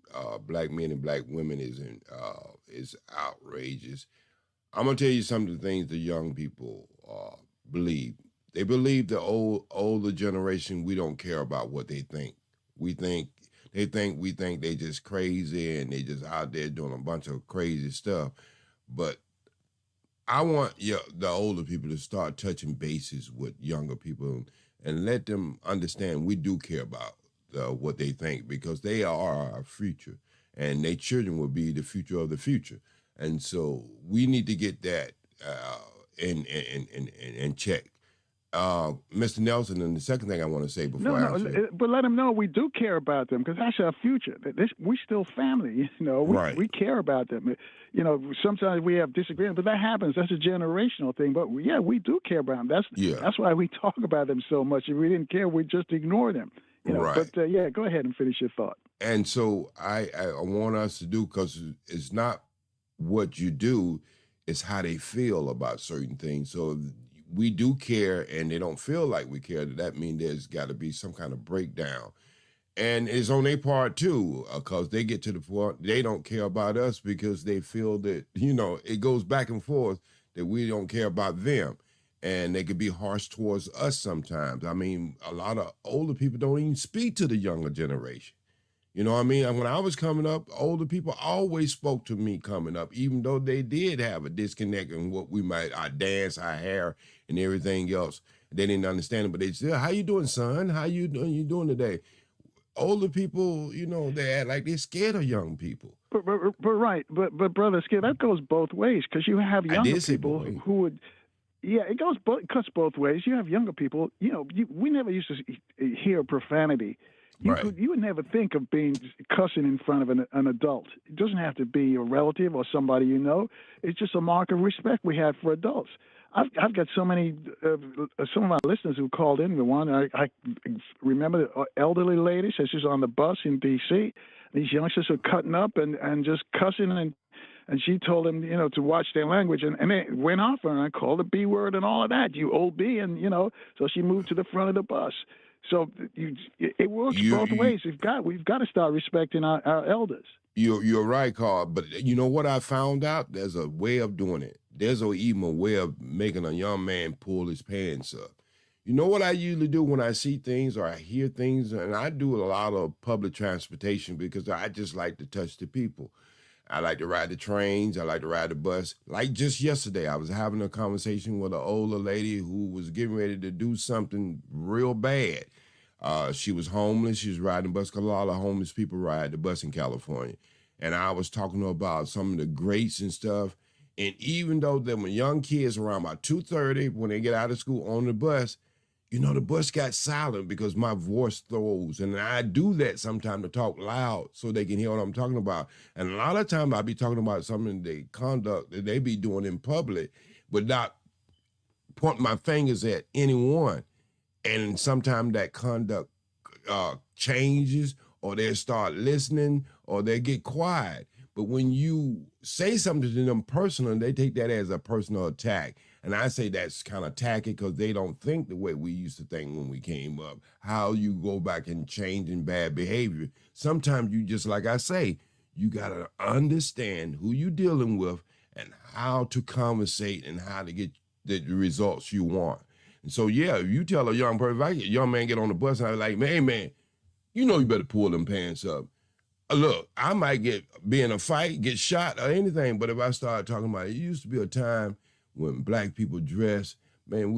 black men and black women is outrageous. I'm going to tell you some of the things the young people believe. They believe the older generation, we don't care about what they think. We think they just crazy and they just out there doing a bunch of crazy stuff. But I want the older people to start touching bases with younger people and let them understand we do care about what they think, because they are our future and their children will be the future of the future. And so we need to get that in check. Mr. Nelson, and the second thing I want to say before I answer. But let them know we do care about them, because that's our future. We still family, you know. We care about them. You know, sometimes we have disagreements, but that happens. That's a generational thing. But yeah, we do care about them. That's why we talk about them so much. If we didn't care, we'd just ignore them. You know. Right. But yeah, go ahead and finish your thought. And so I want us to do, because it's not what you do, it's how they feel about certain things. So we do care and they don't feel like we care, that means there's got to be some kind of breakdown. And it's on their part too, because they get to the point, they don't care about us because they feel that, you know, it goes back and forth that we don't care about them. And they could be harsh towards us sometimes. I mean, a lot of older people don't even speak to the younger generation. You know what I mean? When I was coming up, older people always spoke to me coming up, even though they did have a disconnect in what we might, our dance, our hair, and everything else. They didn't understand it, but they said, "How you doing, son? How you doing today?" Older people, you know, they act like they're scared of young people. But Brother Skid, that goes both ways, because you have younger people who would. Yeah, it cuts both ways. You have younger people. You know, we never used to hear profanity. You would never think of cussing in front of an adult. It doesn't have to be a relative or somebody you know. It's just a mark of respect we have for adults. I've got so many, some of our listeners who called in. The one I remember, the elderly lady says she's on the bus in D.C. These youngsters are cutting up and just cussing, and she told them, you know, to watch their language, and they went off on her and called the B word and all of that, you old B, and you know, so she moved to the front of the bus. So it works both ways. We've got to start respecting our elders. You're right, Carl. But you know what I found out? There's a way of doing it. There's even a way of making a young man pull his pants up. You know what I usually do when I see things or I hear things, and I do a lot of public transportation because I just like to touch the people. I like to ride the trains. I like to ride the bus. Like just yesterday, I was having a conversation with an older lady who was getting ready to do something real bad. She was homeless. She was riding the bus because a lot of homeless people ride the bus in California. And I was talking to her about some of the greats and stuff. And even though there were young kids around about 2:30 when they get out of school on the bus, you know, the bus got silent because my voice throws. And I do that sometimes to talk loud so they can hear what I'm talking about. And a lot of times I'll be talking about something they conduct that they be doing in public, but not pointing my fingers at anyone. And sometimes that conduct changes, or they start listening, or they get quiet. But when you say something to them personal, they take that as a personal attack. And I say that's kind of tacky because they don't think the way we used to think when we came up, how you go back and change in bad behavior. Sometimes you just, like I say, you got to understand who you're dealing with and how to conversate and how to get the results you want. And so, yeah, if you tell a young person, if a young man get on the bus and I'm like, man, you know you better pull them pants up. Look, I might be in a fight, get shot or anything, but if I start talking about it used to be a time when black people dressed, man,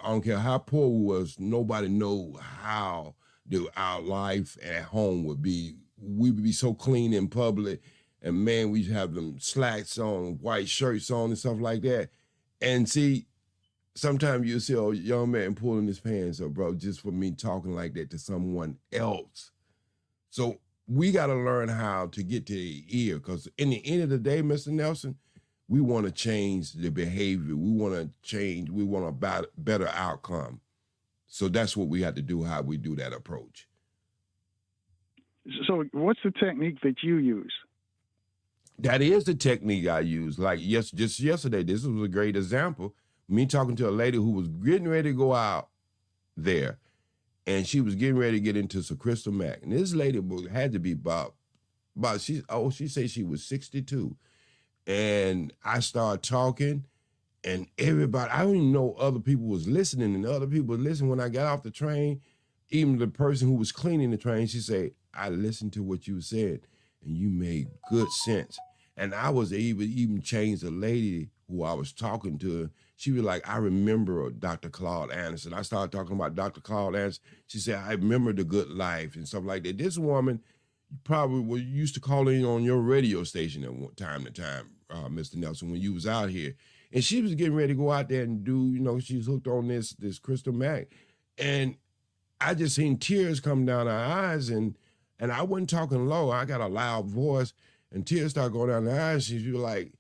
I don't care how poor we was, nobody know how our life at home would be. We would be so clean in public, and man, we'd have them slacks on, white shirts on and stuff like that. And see, sometimes you see a young man pulling his pants up, bro, just for me talking like that to someone else. So we got to learn how to get to the ear, because in the end of the day, Mr. Nelson, we want to change the behavior. We want to change. We want a better outcome. So that's what we have to do, how we do that approach. So what's the technique that you use? That is the technique I use. Like just yesterday, this was a great example. Me talking to a lady who was getting ready to go out there, and she was getting ready to get into some crystal meth. And this lady had to be about she said she was 62. And I started talking, and everybody, I don't even know other people was listening, and other people were listening. When I got off the train, even the person who was cleaning the train, she said, I listened to what you said, and you made good sense. And I was even changed the lady who I was talking to. She was like, I remember Dr. Claude Anderson. I started talking about Dr. Claude Anderson. She said, I remember The Good Life and stuff like that. This woman probably used to call in on your radio station at time to time, Mr. Nelson, when you was out here. And she was getting ready to go out there and do, she was hooked on this crystal meth. And I just seen tears come down her eyes, and I wasn't talking low. I got a loud voice, and tears started going down her eyes. She was like,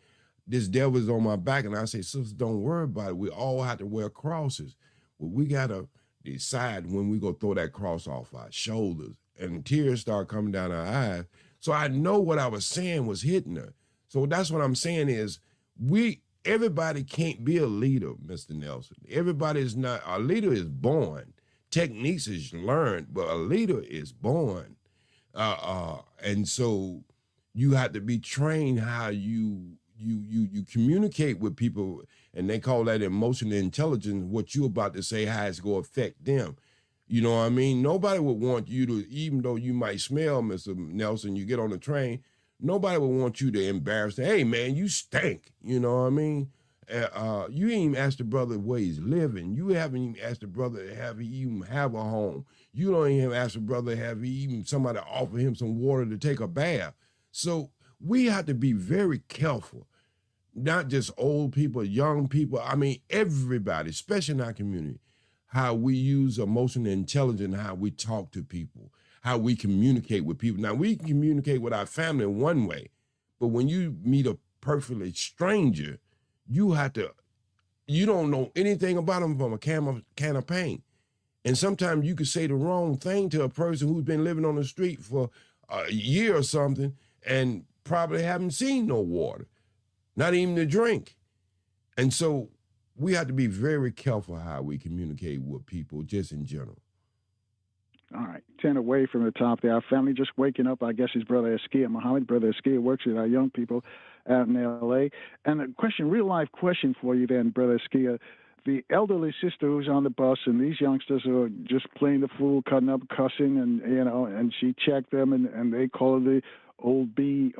this devil's on my back. And I say, sister, don't worry about it. We all have to wear crosses. But we got to decide when we go throw that cross off our shoulders. And tears start coming down her eyes. So I know what I was saying was hitting her. So that's what I'm saying is everybody can't be a leader, Mr. Nelson. Everybody is not, a leader is born. Techniques is learned, but a leader is born. And so you have to be trained how you communicate with people, and they call that emotional intelligence, what you're about to say, how it's going to affect them. You know what I mean? Nobody would want you to, even though you might smell, Mr. Nelson, you get on the train, nobody would want you to embarrass them. Hey, man, you stink. You know what I mean? You ain't even asked the brother where he's living. You haven't even asked the brother have he even have a home. You don't even ask the brother have he even somebody offer him some water to take a bath. So we have to be very careful, not just old people, young people. I mean, everybody, especially in our community, how we use emotional intelligence, how we talk to people, how we communicate with people. Now, we can communicate with our family in one way, but when you meet a perfectly stranger, you don't know anything about them from a can of paint. And sometimes you could say the wrong thing to a person who's been living on the street for a year or something and probably haven't seen no water, not even to drink. And so we have to be very careful how we communicate with people just in general. All right, 10 away from the top there. Our family just waking up. I guess his brother Askia Muhammad. Brother Askia works with our young people out in L.A. And a question, real life question for you then, Brother Askia. The elderly sister who's on the bus and these youngsters are just playing the fool, cutting up, cussing, and and she checked them and they call it the old B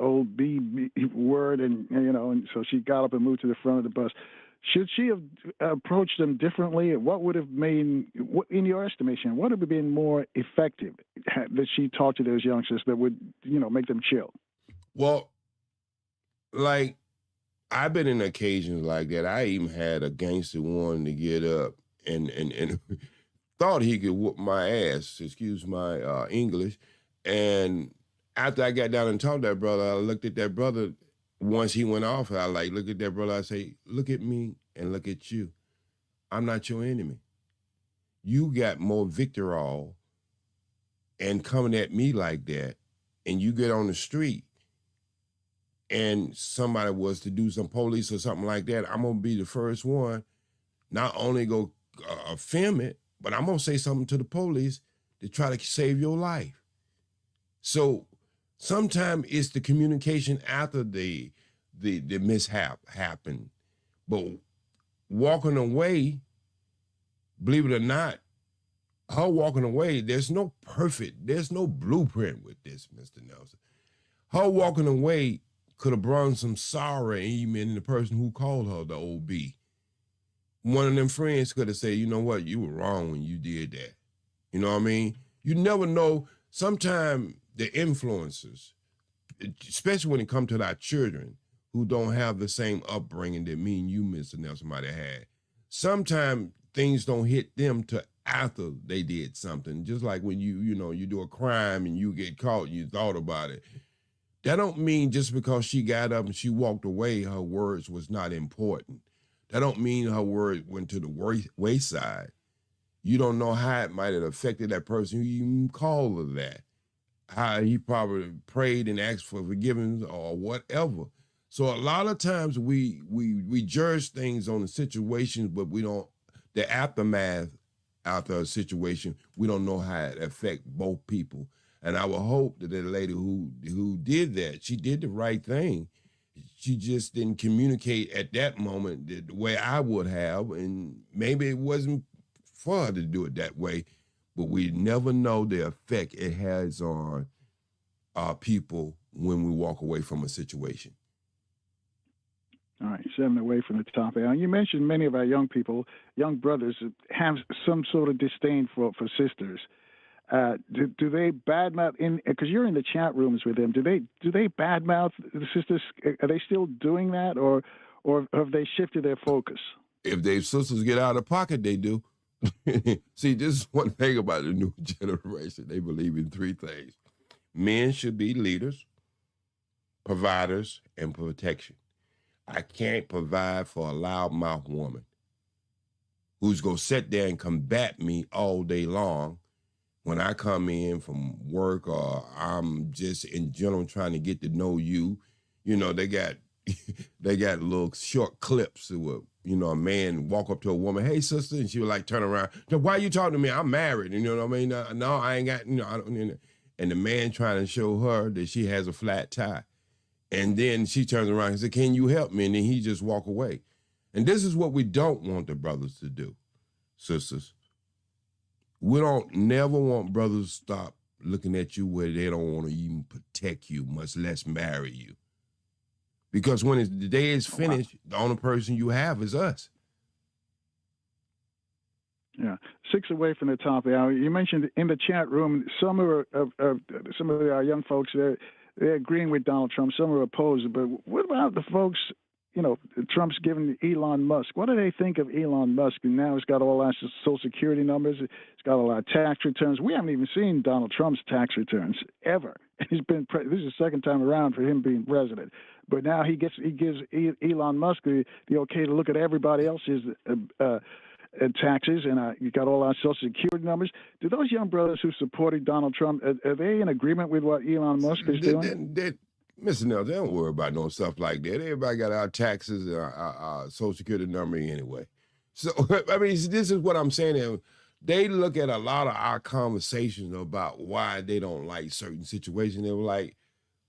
word, and and so she got up and moved to the front of the bus. Should she have approached them differently? What would have made, in your estimation, what would have been more effective that she talked to those youngsters that would, make them chill? Well, like, I've been in occasions like that. I even had a gangster wanting to get up and thought he could whoop my ass, excuse my English. And after I got down and talked to that brother, I looked at that brother. Once he went off, I look at that brother, I say, look at me and look at you. I'm not your enemy. You got more vitriol and coming at me like that, and you get on the street and somebody was to do some police or something like that, I'm gonna be the first one, not only go film it, but I'm gonna say something to the police to try to save your life. So sometimes it's the communication after the mishap happened. But walking away, believe it or not, her walking away, there's no blueprint with this, Mr. Nelson. Her walking away could have brought some sorrow even in the person who called her the OB. One of them friends could have said, you know what, you were wrong when you did that. You know what I mean? You never know. Sometimes the influencers, especially when it comes to our children who don't have the same upbringing that me and you, Mr. Nelson, might have had, sometimes things don't hit them till after they did something. Just like when you do a crime and you get caught and you thought about it. That don't mean just because she got up and she walked away, her words was not important. That don't mean her word went to the wayside. You don't know how it might have affected that person who you even called her that. How he probably prayed and asked for forgiveness or whatever. So a lot of times we judge things on the situations, but we don't, the aftermath after a situation, we don't know how it affect both people. And I would hope that the lady who did that, she did the right thing. She just didn't communicate at that moment the way I would have, and maybe it wasn't for her to do it that way, but we never know the effect it has on our people when we walk away from a situation. All right, 7 away from the top. You mentioned many of our young people, young brothers, have some sort of disdain for sisters. Do they badmouth because you're in the chat rooms with them? Do they badmouth the sisters? Are they still doing that, or have they shifted their focus? If their sisters get out of pocket, they do. See, this is one thing about the new generation. They believe in 3 things: men should be leaders, providers, and protection. I can't provide for a loudmouth woman who's going to sit there and combat me all day long when I come in from work, or I'm just in general trying to get to know you. You know, they got little short clips where, a man walk up to a woman, hey, sister, and she would like turn around. Why are you talking to me? I'm married. And you know what I mean? No, I ain't got, I don't. And the man trying to show her that she has a flat tie. And then she turns around and says, can you help me? And then he just walk away. And this is what we don't want the brothers to do, sisters. We don't never want brothers to stop looking at you where they don't want to even protect you, much less marry you. Because when the day is finished, the only person you have is us. Yeah, 6 away from the top. You mentioned in the chat room, some of our young folks, they're agreeing with Donald Trump. Some are opposed. But what about the folks, Trump's giving Elon Musk? What do they think of Elon Musk? And now he's got all our Social Security numbers. He's got all our tax returns. We haven't even seen Donald Trump's tax returns ever. He's been this is the second time around for him being president. But now he gives Elon Musk the okay to look at everybody else's taxes, and you got all our Social Security numbers. Do those young brothers who supported Donald Trump, are they in agreement with what Elon Musk is doing? Mr. Nelson, don't worry about no stuff like that. Everybody got our taxes and our Social Security number anyway. So, I mean, this is what I'm saying. they look at a lot of our conversations about why they don't like certain situations. They were like,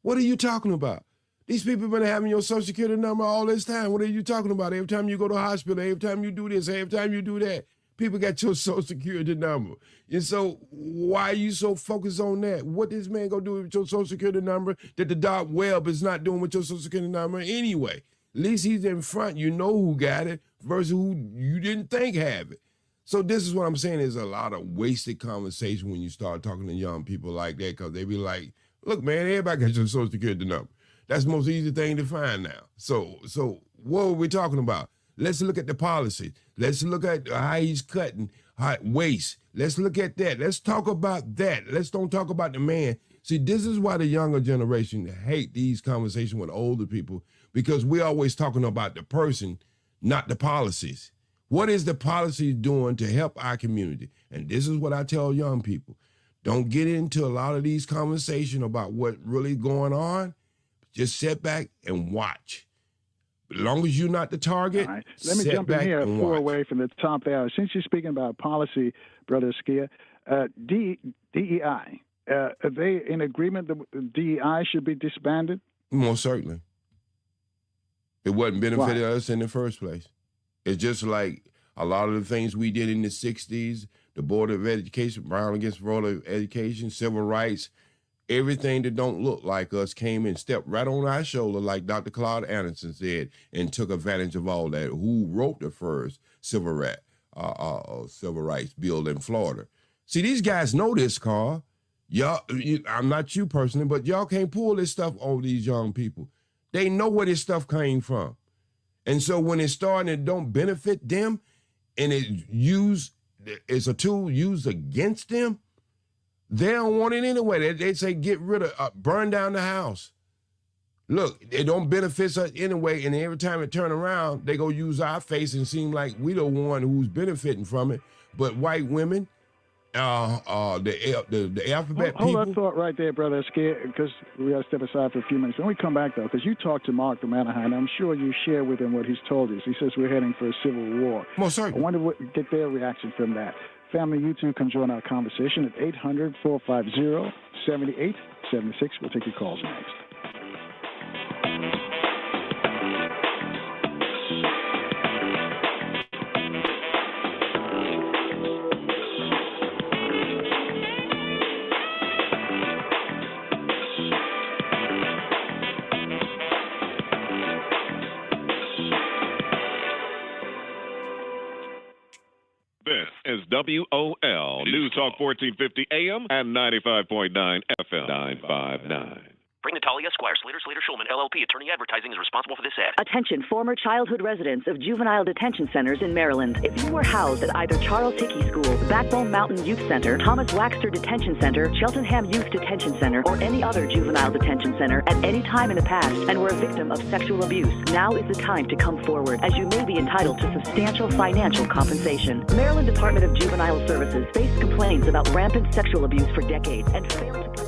what are you talking about? These people been having your Social Security number all this time. What are you talking about? Every time you go to the hospital, every time you do this, every time you do that, people got your Social Security number. And so why are you so focused on that? What this man gonna do with your Social Security number that the dark web is not doing with your Social Security number anyway? At least he's in front. You know who got it versus who you didn't think have it. So this is what I'm saying. There's a lot of wasted conversation when you start talking to young people like that, because they be like, look, man, everybody got your Social Security number. That's the most easy thing to find now. So what are we talking about? Let's look at the policy. Let's look at how he's cutting waste. Let's look at that. Let's talk about that. Let's don't talk about the man. See, this is why the younger generation hate these conversations with older people, because we're always talking about the person, not the policies. What is the policy doing to help our community? And this is what I tell young people. Don't get into a lot of these conversations about what really going on. Just sit back and watch. As long as you're not the target, all right. Let me jump in here 4 away from the top there. Since you're speaking about policy, Brother Skia, DEI, are they in agreement that DEI should be disbanded? Most certainly. It wasn't benefiting us in the first place. It's just like a lot of the things we did in the 60s, the Board of Education, Brown against Board of Education, civil rights, everything that don't look like us came and stepped right on our shoulder, like Dr. Claude Anderson said, and took advantage of all that. Who wrote the first civil rights bill in Florida? See, these guys know this, Carl. Y'all, I'm not you personally, but y'all can't pull this stuff over these young people. They know where this stuff came from. And so when it's starting, it don't benefit them, and it's a tool used against them, they don't want it anyway. They say get rid of, burn down the house. Look, it don't benefit us anyway, and every time it turn around, they go use our face and seem like we the one who's benefiting from it. But white women, the alphabet people. Hold that thought right there, Brother Skia, because we got to step aside for a few minutes. When we come back, though, because you talked to Mark from Anaheim, I'm sure you share with him what he's told us. He says we're heading for a civil war. Most certainly. I wonder get their reaction from that. Family, you too can join our conversation at 800-450-7876. We'll take your calls next. Is WOL News Talk 1450 AM and 95.9 FM 959. Bring Natalia Esquire, Slater Schulman, LLP. Attorney Advertising is responsible for this ad. Attention, former childhood residents of juvenile detention centers in Maryland. If you were housed at either Charles Hickey School, Backbone Mountain Youth Center, Thomas Waxter Detention Center, Cheltenham Youth Detention Center, or any other juvenile detention center at any time in the past and were a victim of sexual abuse, now is the time to come forward, as you may be entitled to substantial financial compensation. Maryland Department of Juvenile Services faced complaints about rampant sexual abuse for decades and failed to protect.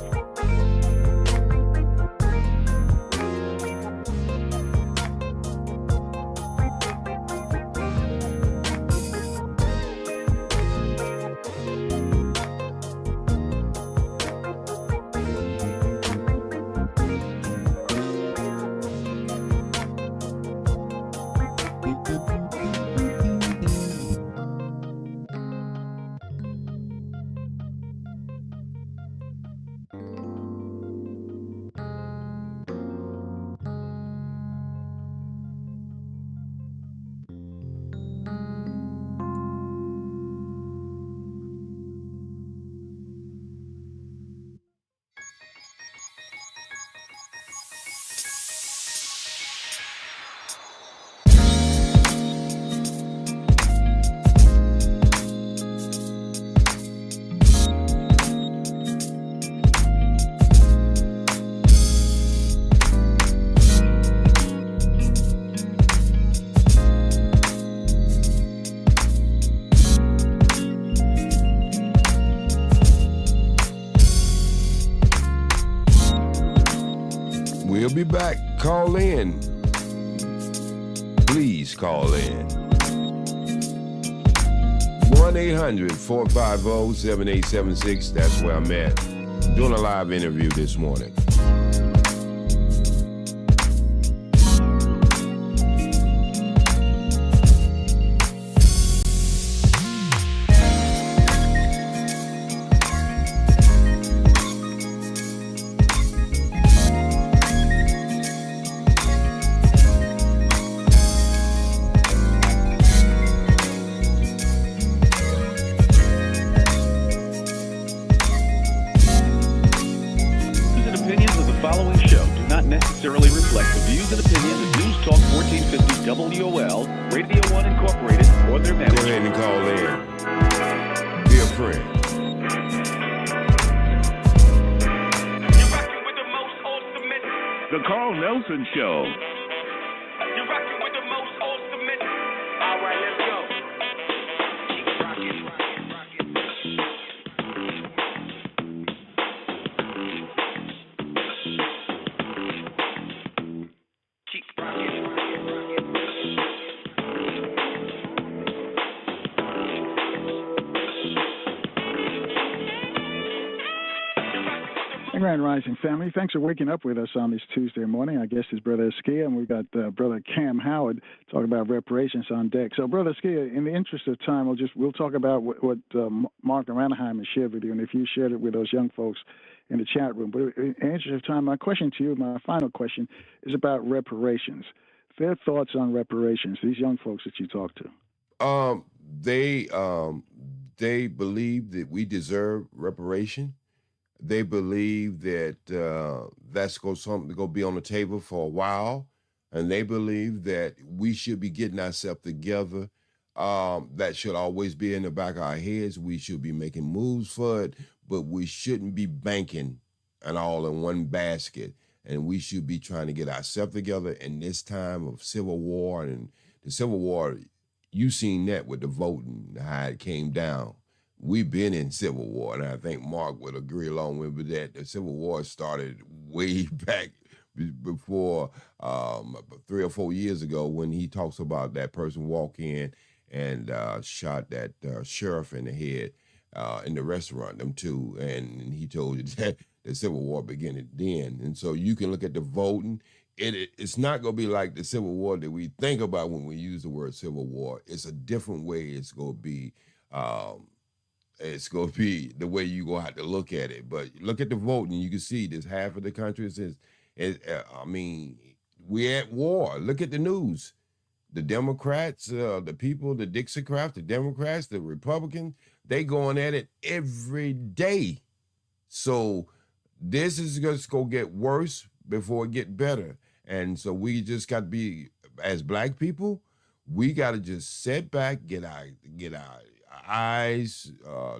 We'll be back. Call in. Please call in. 1-800-450-7876. That's where I'm at. Doing a live interview this morning. WOL, Radio 1 Incorporated, or their management. Go ahead and call in. Be a friend. The Carl Nelson Show. You're rocking with the most ultimate. All right, let's go. Keep rocking, rocking, rocking. Keep rocking, rocking, rocking. Grand Rising family, thanks for waking up with us on this Tuesday morning. Our guest is Brother Askia, and we've got Brother Cam Howard talking about reparations on deck. So, Brother Askia, in the interest of time, we'll talk about what Mark Ranheim has shared with you, and if you shared it with those young folks in the chat room. But in the interest of time, my question to you, my final question, is about reparations. Their thoughts on reparations, these young folks that you talk to. They believe that we deserve reparation. They believe that that's something to go be on the table for a while, and they believe that we should be getting ourselves together. That should always be in the back of our heads. We should be making moves for it, but we shouldn't be banking and all in one basket. And we should be trying to get ourselves together in this time of civil war. And the Civil War, you seen that with the voting, how it came down. We've been in Civil War, and I think Mark would agree along with me that the Civil War started way back before 3 or 4 years ago when he talks about that person walk in and shot that sheriff in the head in the restaurant, them two, and he told you that the Civil War began then. And so you can look at the voting. It's not going to be like the Civil War that we think about when we use the word Civil War. It's a different way it's going to be. It's going to be the way you're going to have to look at it. But look at the voting. You can see this half of the country we're at war. Look at the news. The Democrats, the people, the Dixiecrats, the Democrats, the Republicans, they going at it every day. So this is just going to get worse before it get better. And so we just got to be, as black people, we got to just sit back, get our I's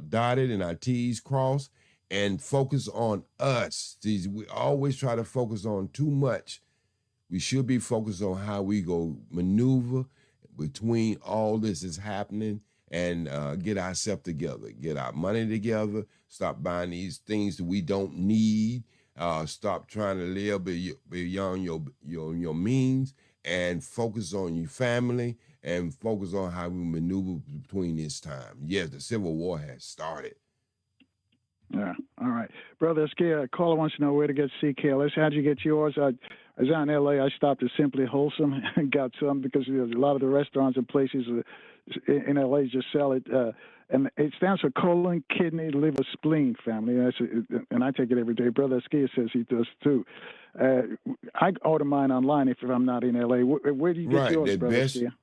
dotted and our T's crossed, and focus on us. We always try to focus on too much. We should be focused on how we go maneuver between all this is happening and get ourselves together, get our money together, stop buying these things that we don't need, stop trying to live beyond your means, and focus on your family and focus on how we maneuver between this time. Yes, the Civil War has started. Yeah, all right. Brother Askia, caller wants to know where to get CKLS. How'd you get yours? I was out in L.A. I stopped at Simply Wholesome and got some because a lot of the restaurants and places in L.A. just sell it. And it stands for colon, kidney, liver, spleen, family. And I take it every day. Brother Askia says he does too. I order mine online if I'm not in L.A. Where do you get yours, Brother Askia?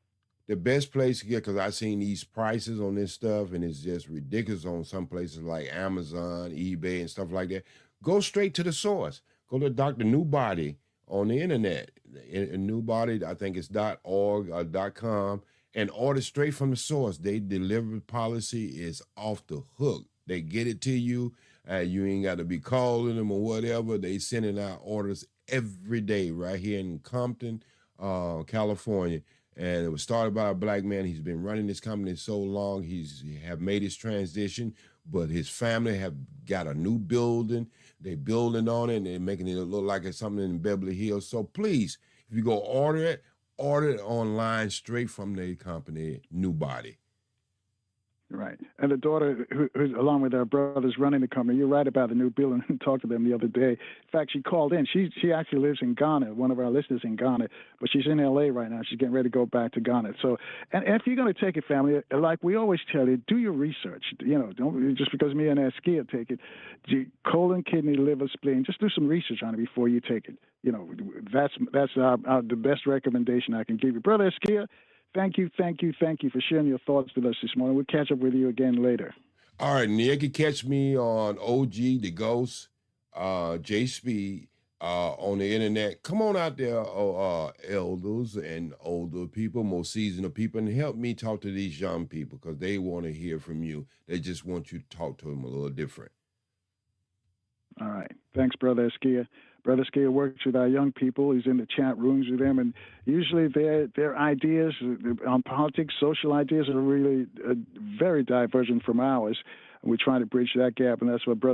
The best place to get, because I've seen these prices on this stuff, and it's just ridiculous on some places like Amazon, eBay, and stuff like that. Go straight to the source. Go to Dr. Newbody on the internet. Newbody, I think it's .org or .com, and order straight from the source. They delivery policy is off the hook. They get it to you. You ain't got to be calling them or whatever. They sending out orders every day right here in Compton, California. And it was started by a black man. He's been running this company so long. He have made his transition, but his family have got a new building. They building on it, and they're making it look like it's something in Beverly Hills. So please, if you go order it online straight from the company, Newbody. Right. And the daughter, who's along with her brothers running the company, you're right about the new bill and talked to them the other day. In fact, she called in. She actually lives in Ghana, one of our listeners in Ghana, but she's in L.A. right now. She's getting ready to go back to Ghana. So, and if you're going to take it, family, like we always tell you, do your research. You know, don't just because me and Askia take it, colon, kidney, liver, spleen, just do some research on it before you take it. You know, that's the best recommendation I can give you. Brother Askia, thank you for sharing your thoughts with us this morning. We'll catch up with you again later. All right, and you can catch me on OG, the Ghost, JSpeed, on the internet. Come on out there, elders and older people, more seasoned people, and help me talk to these young people because they want to hear from you. They just want you to talk to them a little different. All right. Thanks, Brother Askia. Brother Askia works with our young people. He's in the chat rooms with them, and usually their ideas on politics, social ideas are really very divergent from ours. And we're trying to bridge that gap, and that's what Brother